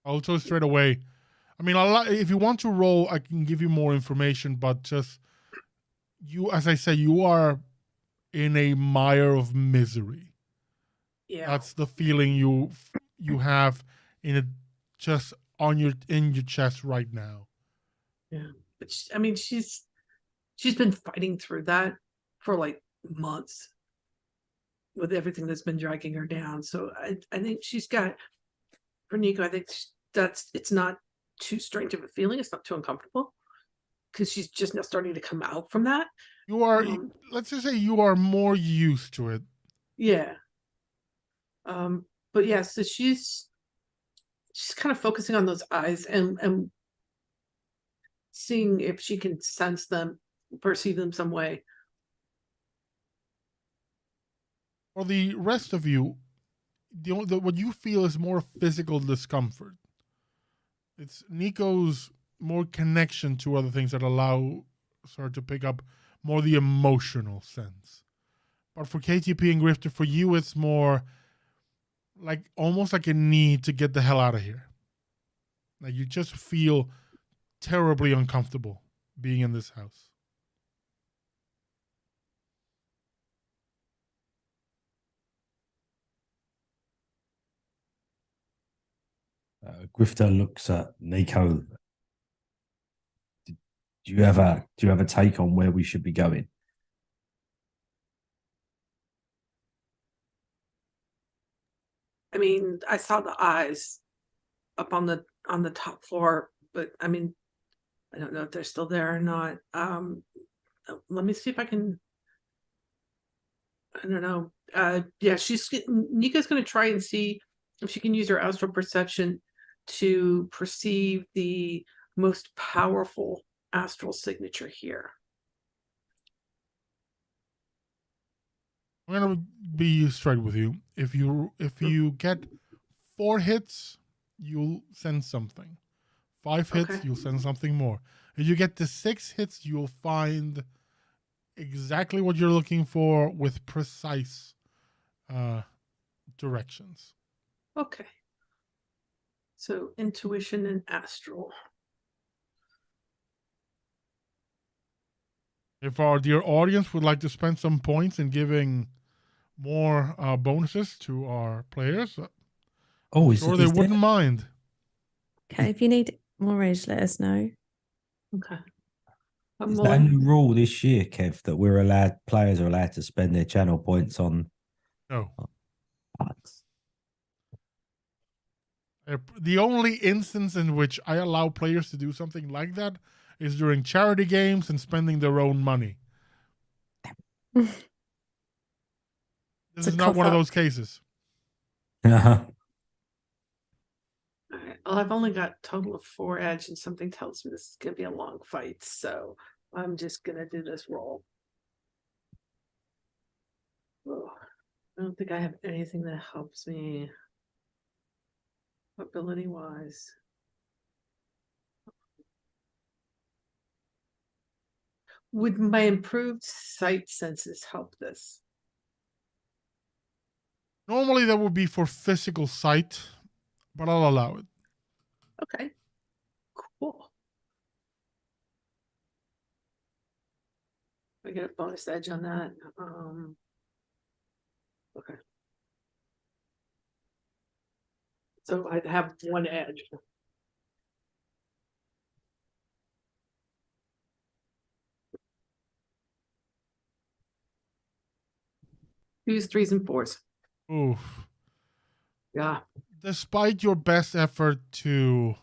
Also, straight away, I mean, if you want to roll, I can give you more information, but just you, as I say, you are in a mire of misery. Yeah. That's the feeling you have in it, just in your chest right now. Yeah. But I mean, she's been fighting through that for like months with everything that's been dragging her down. So I think she's got, for Nico, I think it's not too strange of a feeling. It's not too uncomfortable because she's just now starting to come out from that. You are, let's just say, you are more used to it. Yeah. But yeah, so she's kind of focusing on those eyes and seeing if she can sense them, perceive them some way. For the rest of you, what you feel is more physical discomfort. It's Nico's more connection to other things that allow her to pick up more the emotional sense. But for KTP and Grifter, for you, it's more like almost like a need to get the hell out of here. Like you just feel terribly uncomfortable being in this house. Grifter looks at Nico. Do you have a take on where we should be going? I mean, I saw the eyes up on the top floor, but I mean, I don't know if they're still there or not. Let me see if I can. I don't know. Yeah, Nika's going to try and see if she can use her astral perception to perceive the most powerful astral signature here. I'm gonna be straight with you. If you get 4 hits, you'll sense something. 5 hits, Okay. you'll sense something more. If you get to 6 hits, you'll find exactly what you're looking for with precise directions. Okay. So intuition and astral. If our dear audience would like to spend some points in giving more bonuses to our players, sure they wouldn't mind. Okay, if you need more rage, let us know. Okay. Is that a new rule this year, Kev, that players are allowed to spend their channel points on? No. The only instance in which I allow players to do something like that is during charity games and spending their own money. This is not one of those cases. Uh-huh. All right. Well, I've only got a total of 4 edge, and something tells me this is going to be a long fight. So I'm just going to do this roll. Oh, I don't think I have anything that helps me ability wise. Would my improved sight senses help this? Normally that would be for physical sight, but I'll allow it. Okay, cool. I get a bonus edge on that. Okay. So I'd have 1 edge. Use 3s and 4s. Oof. Yeah. Despite your best effort to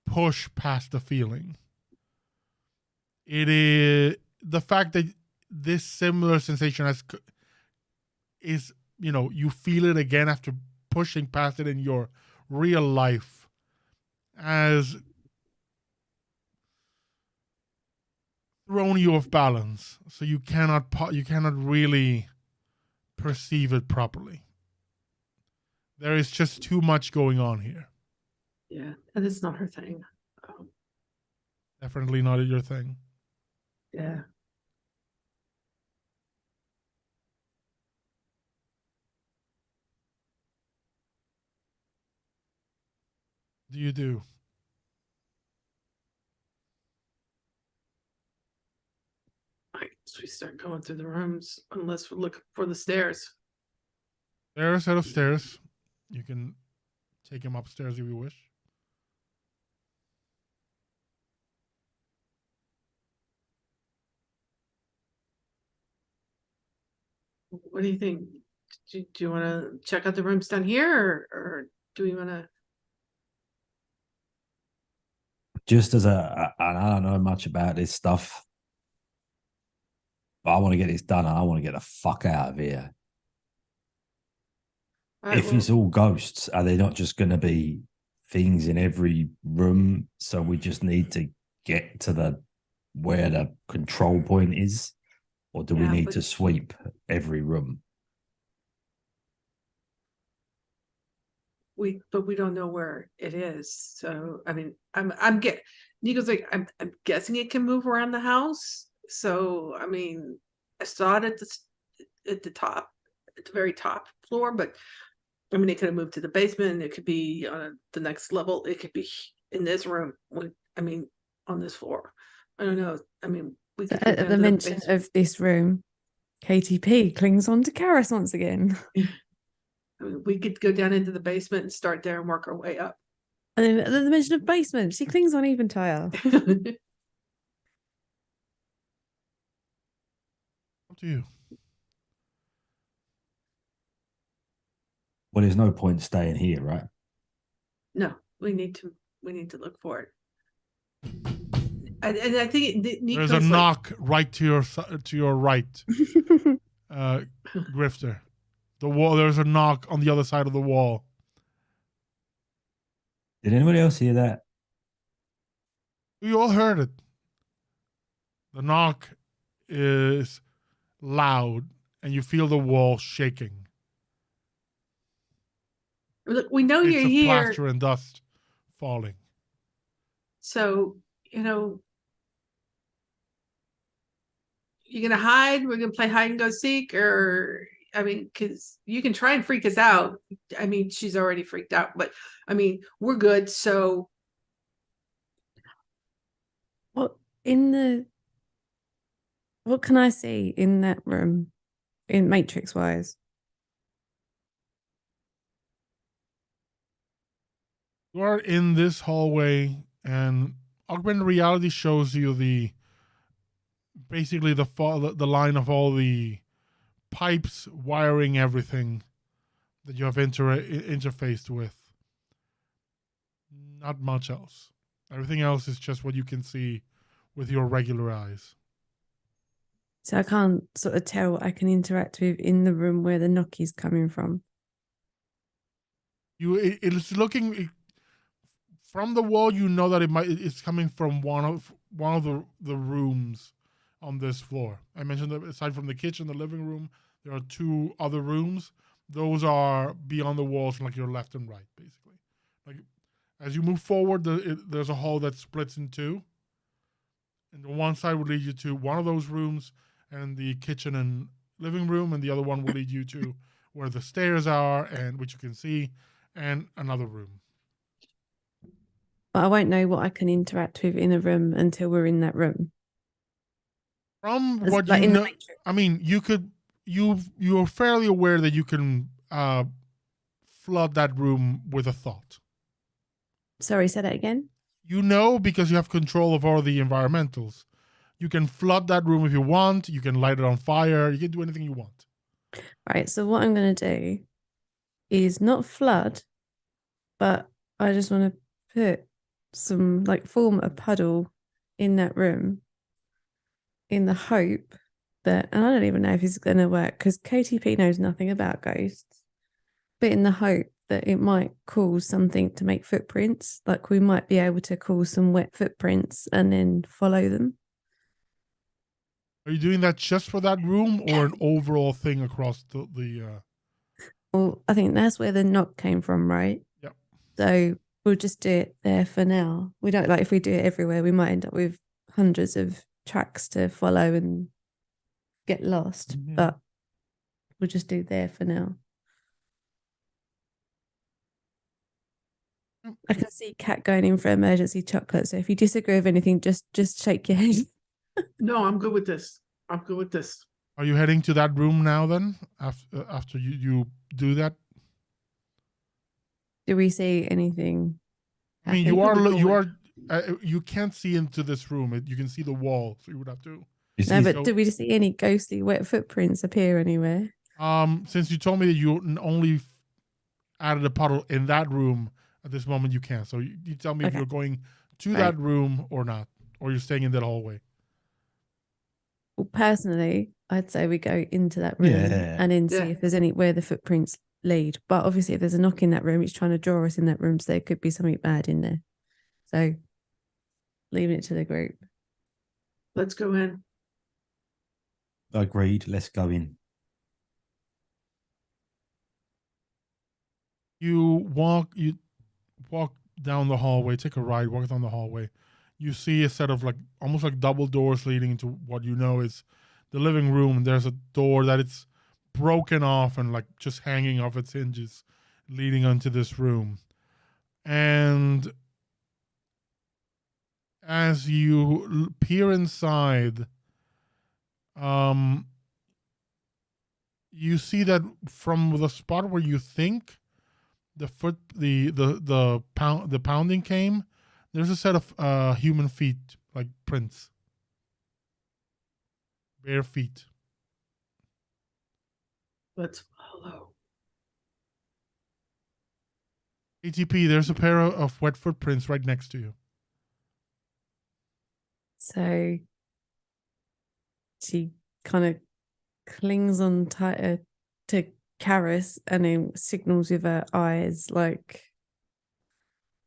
push past the feeling, it is the fact that this similar sensation is, you feel it again after pushing past it in your real life, as thrown you off balance, so you cannot really perceive it properly. There is just too much going on here. Yeah, and it's not her thing. Definitely not your thing. Yeah. Do you do? I guess we start going through the rooms unless we're looking for the stairs. There are a set of stairs. You can take him upstairs if you wish. What do you think? Do you want to check out the rooms down here, or do we want to? Just as I don't know much about this stuff, but I want to get this done and I want to get the fuck out of here. If it's all ghosts, are they not just going to be things in every room? So we just need to get to where the control point is, or do we need to sweep every room? But we don't know where it is. So I mean, Nico's like, I'm guessing it can move around the house. So I mean, I saw it at the top, at the very top floor, but I mean, it could have moved to the basement. It could be on the next level. It could be in this room. On this floor. I don't know. I mean, we could At the mention of this room, KTP clings on to Karis once again. I mean, we could go down into the basement and start there and work our way up. And then at the mention of basement, she clings on even tire. Up to you. Well, there's no point staying here, right? No, we need to look for it. And I think there's a knock right to your right, Grifter. The wall. There's a knock on the other side of the wall. Did anybody else hear that? We all heard it. The knock is loud, and you feel the wall shaking. Look, we know you're Bits of here. plaster and dust falling. So, you're gonna hide. We're gonna play hide and go seek, or I mean, because you can try and freak us out. I mean, she's already freaked out, but I mean, we're good. So, what can I see in that room, in Matrix wise? You are in this hallway, and augmented reality shows you basically the line of all the pipes, wiring, everything that you have interfaced with. Not much else. Everything else is just what you can see with your regular eyes. So I can't sort of tell what I can interact with in the room where the knock is coming from. It's looking from the wall. You know that it's coming from one of the rooms on this floor. I mentioned that aside from the kitchen, the living room, there are two other rooms. Those are beyond the walls, like your left and right, basically. Like as you move forward, there's a hall that splits in two. And the one side will lead you to one of those rooms and the kitchen and living room, and the other one will lead you to where the stairs are, and which you can see, and another room. But I won't know what I can interact with in a room until we're in that room. From what you know, I mean, you're fairly aware that you can flood that room with a thought. Sorry, say that again. You know, because you have control of all the environmentals. You can flood that room if you want. You can light it on fire. You can do anything you want. Right. So what I'm going to do is not flood, but I just want to put form a puddle in that room in the hope that, and I don't even know if it's going to work because KTP knows nothing about ghosts, but in the hope that it might cause something to make footprints, like we might be able to cause some wet footprints and then follow them. Are you doing that just for that room or an overall thing across the Well, I think that's where the knock came from, right? Yep. So we'll just do it there for now. We don't like if we do it everywhere, we might end up with hundreds of tracks to follow and get lost. Yeah. But we'll just do there for now. I can see Kat going in for emergency chocolate. So if you disagree with anything, just shake your head. No, I'm good with this. I'm good with this. Are you heading to that room now then? After you do that? Do we see anything? I mean, happen? you can't see into this room. You can see the wall, so you would have to. No, but did we see any ghostly wet footprints appear anywhere? Since you told me that you only added a puddle in that room at this moment, you can't. So you tell me if Okay. you're going to Right. that room or not, or you're staying in that hallway. Well, personally, I'd say we go into that room Yeah. and then see Yeah. if there's where the footprints lead. But obviously, if there's a knock in that room, it's trying to draw us in that room, so there could be something bad in there. So, leaving it to the group. Let's go in. Agreed. Let's go in. You walk down the hallway, take a ride, walk down the hallway. You see a set of almost like double doors leading into what you know is the living room. There's a door that it's broken off and just hanging off its hinges, leading onto this room. And as you peer inside, you see that from the spot where you think the pounding came, there's a set of human feet, like prints, bare feet. Let's follow. ATP, there's a pair of wet footprints right next to you. So, she kind of clings on tighter to Karis and then signals with her eyes,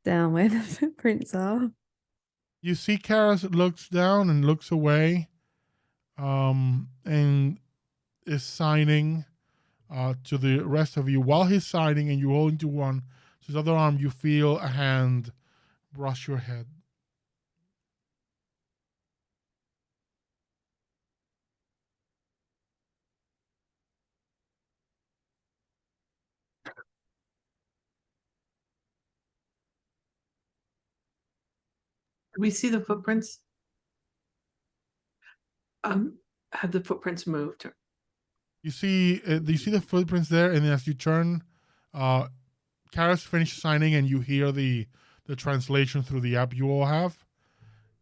down where the footprints are. You see Karis looks down and looks away, and is signing to the rest of you. While he's signing and you hold into his other arm, you feel a hand brush your head. Do we see the footprints? Have the footprints moved? You see the footprints there, and as you turn, Karis finished signing, and you hear the translation through the app you all have,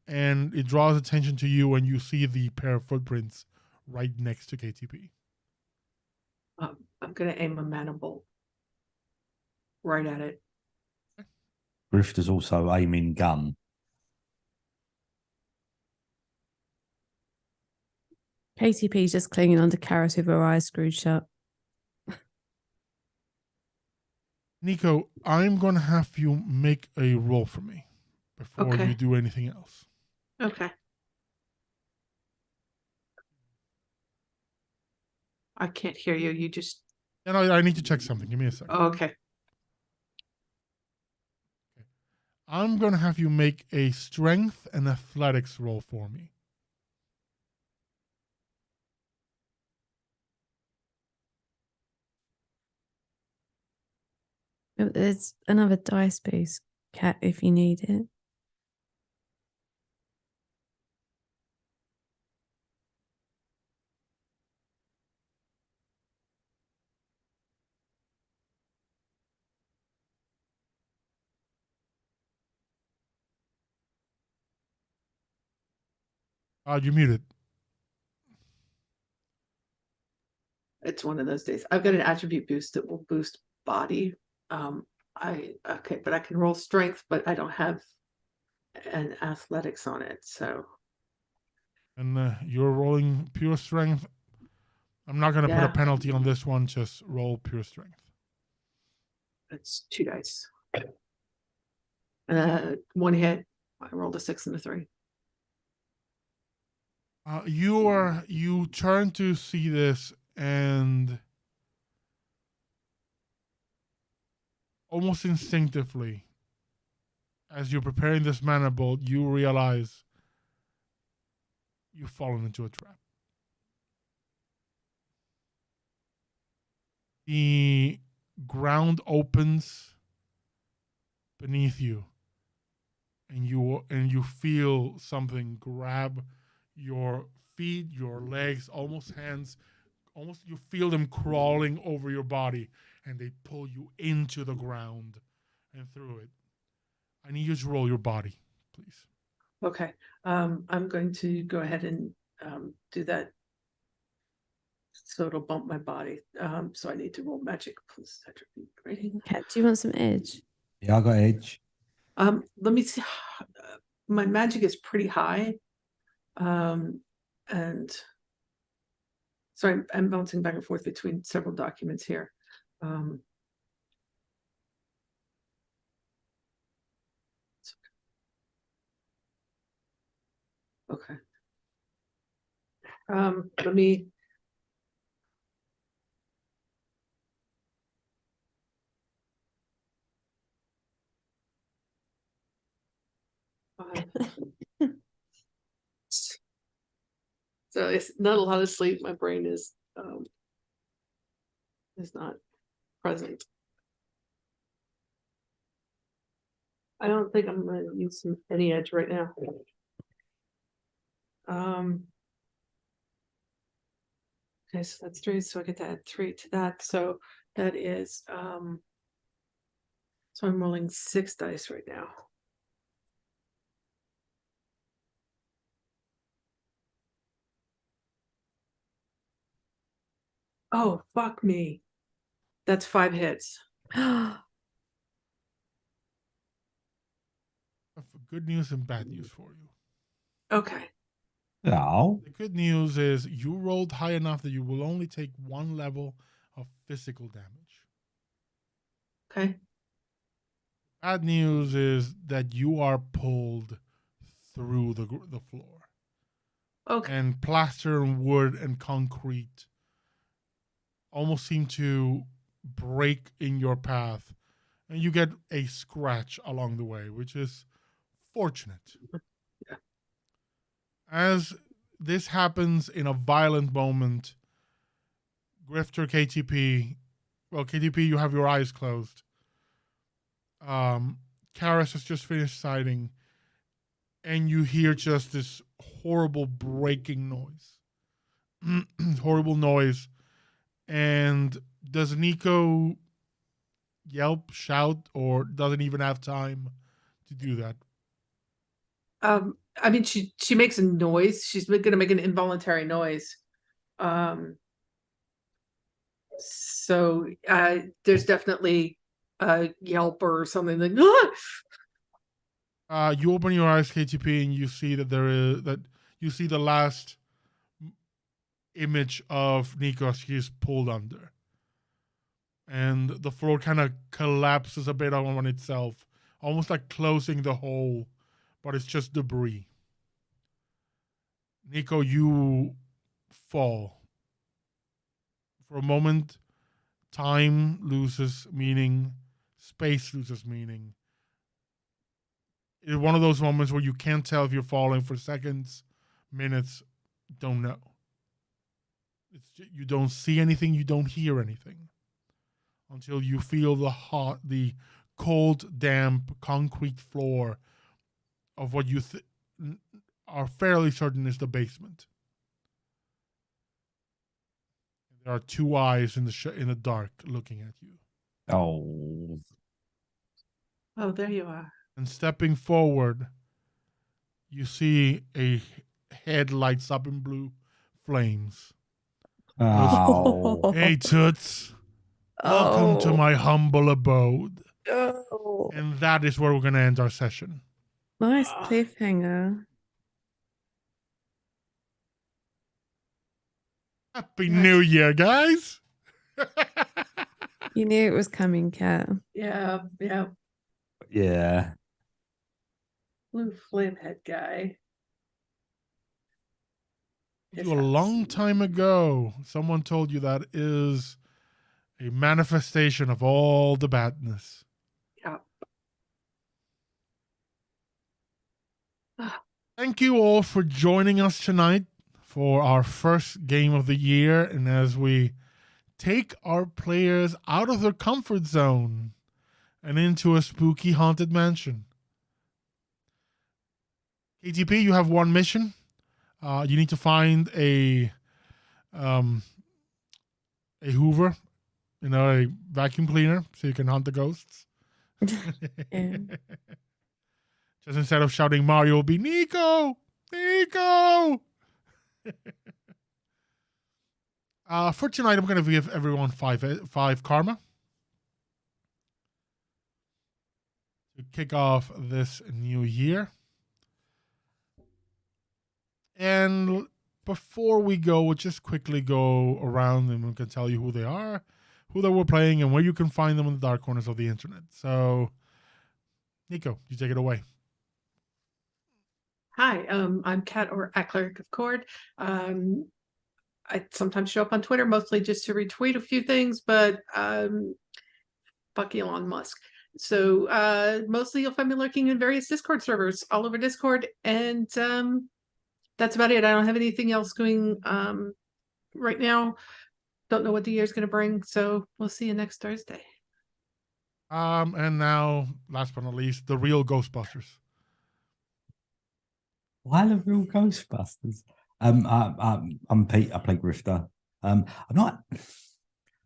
and it draws attention to you when you see the pair of footprints right next to KTP. I'm gonna aim a mandible right at it. Grifter's also aiming gun. KTP's just clinging onto Karis with her eyes screwed shut. Nico, I'm going to have you make a roll for me before Okay. you do anything else. Okay. I can't hear you. You just. And I need to check something. Give me a second. Oh, okay. I'm going to have you make a strength and athletics roll for me. There's another dice boost, Kat, if you need it. You're muted. It's one of those days. I've got an attribute boost that will boost body. But I can roll strength, but I don't have an athletics on it. So And you're rolling pure strength. I'm not going to put a Yeah. penalty on this one. Just roll pure strength. it's 2 dice. One hit. I rolled a 6 and a 3. You turn to see this, and almost instinctively, As you're preparing this mana bolt, you realize you've fallen into a trap. The ground opens beneath you, and you feel something grab your feet, your legs, almost hands, almost you feel them crawling over your body, and they pull you into the ground and through it. I need you to roll your body, please. Okay. I'm going to go ahead and do that. So it'll bump my body. So I need to roll magic plus attribute rating. Cat, do you want some edge? Yeah, I got edge. Let me see. My magic is pretty high. And sorry, I'm bouncing back and forth between several documents here. Okay. Let me. So it's not a lot of sleep. My brain is not present. I don't think I'm going to use any edge right now. Okay, so that's 3. So I get to add 3 to that. So that is so I'm rolling 6 dice right now. Oh, fuck me. That's 5 hits. I have good news and bad news for you. Okay. Oh, The good news is you rolled high enough that you will only take 1 level of physical damage. Okay. Bad news is that you are pulled through the floor. Okay. And plaster and wood and concrete almost seem to break in your path. And you get a scratch along the way, which is fortunate. Yeah. As this happens in a violent moment, Grifter, KTP, you have your eyes closed. Karis has just finished sighting, and you hear just this horrible breaking noise. Horrible noise. And does Nico yelp, shout, or doesn't even have time to do that? I mean, she makes a noise. She's gonna make an involuntary noise. So there's definitely a yelp or something like ah! You open your eyes, KTP, and you see that you see the last image of Nico as he's pulled under. And the floor kind of collapses a bit on itself, almost like closing the hole, but it's just debris. Nico, you fall. For a moment, time loses meaning, space loses meaning. It's one of those moments where you can't tell if you're falling for seconds, minutes, don't know. You don't see anything, you don't hear anything until you feel the cold, damp concrete floor of what you are fairly certain is the basement. There are 2 eyes in the dark looking at you. oh, Oh, there you are. And stepping forward, you see a head lights up in blue flames. oh. Hey, Toots. Welcome to my humble abode. Oh, And that is where we're going to end our session. nice cliffhanger. Happy New Year, guys. You knew it was coming, Cat. Yeah. Yeah. Blue flame head guy. You a long time ago, someone told you that is a manifestation of all the badness. Yeah. Thank you all for joining us tonight for our first game of the year, and as we take our players out of their comfort zone and into a spooky haunted mansion. KTP, you have one mission. You need to find a Hoover, a vacuum cleaner, so you can hunt the ghosts. Yeah. Just instead of shouting Mario, it'll be Nico! Nico! For tonight, I'm going to give everyone five karma to kick off this new year. And before we go, we'll just quickly go around and we can tell you who they are, who they were playing, and where you can find them in the dark corners of the internet. So, Nico, you take it away. Hi, I'm Kat or Cleric of Cord. I sometimes show up on Twitter, mostly just to retweet a few things, but fuck Elon Musk. So mostly you'll find me lurking in various Discord servers all over Discord, and that's about it. I don't have anything else going right now. Don't know what the year's going to bring, so we'll see you next Thursday. And now, last but not least, the real Ghostbusters. Why the real Ghostbusters? I'm Pete. I play Grifter. I'm not. I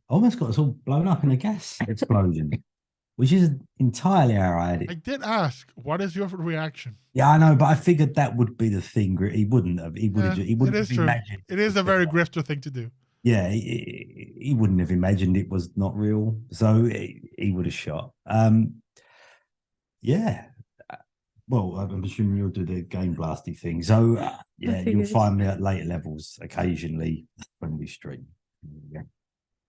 almost got us all blown up in a gas explosion, which is entirely how I had it. I did ask, what is your reaction? Yeah, I know, but I figured that would be the thing. He wouldn't have. He would have. He wouldn't it is have true. imagined. It is a very Grifter thing to do. Yeah, he wouldn't have imagined it was not real, so he would have shot. Yeah. Well, I'm assuming you'll do the game blasty thing. So yeah, you'll find me at later levels occasionally when we stream. Yeah.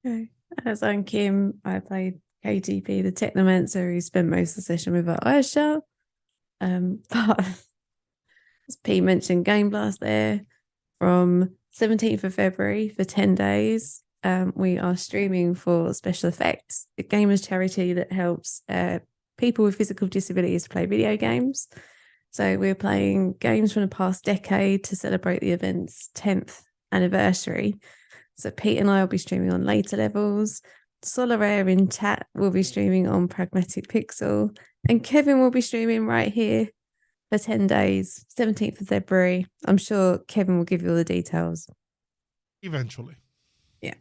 Okay. As I'm Kim, I played KTP, the Technomancer, who spent most of the session with Aisha. But as Pete mentioned, Game Blast there from 17th of February for 10 days. We are streaming for Special Effects, a gamers charity that helps people with physical disabilities play video games. So we're playing games from the past decade to celebrate the event's 10th anniversary. So Pete and I will be streaming on later levels. Solarair in chat will be streaming on Pragmatic Pixel. And Kevin will be streaming right here for 10 days, 17th of February. I'm sure Kevin will give you all the details. Eventually. Yeah.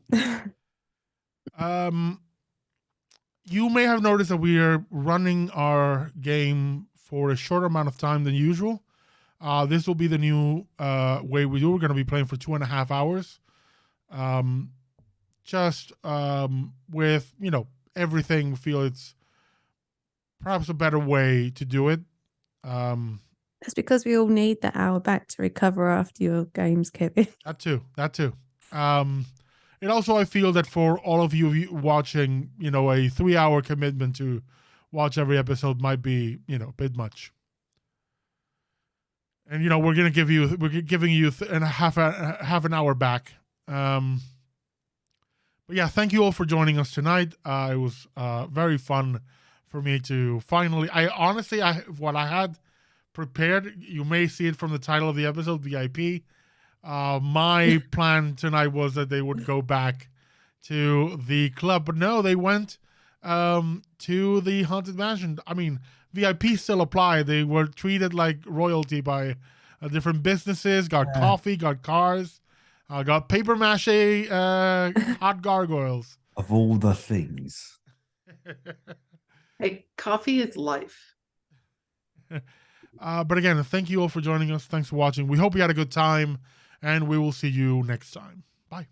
You may have noticed that we are running our game for a shorter amount of time than usual. This will be the new way we do. We're going to be playing for 2.5 hours. With, everything, we feel it's perhaps a better way to do it. That's because we all need that hour back to recover after your games, Kevin. That too. And also, I feel that for all of you watching, a 3-hour commitment to watch every episode might be, a bit much. And we're giving you half an hour back. But yeah, thank you all for joining us tonight. It was very fun for me to finally. What I had prepared. You may see it from the title of the episode, VIP. My plan tonight was that they would go back to the club, but no, they went to the haunted mansion. I mean, VIP still applied. They were treated like royalty by different businesses. Got coffee, got cars, got paper mache, hot gargoyles. Of all the things. Hey, coffee is life. But again, thank you all for joining us. Thanks for watching. We hope you had a good time. And we will see you next time. Bye.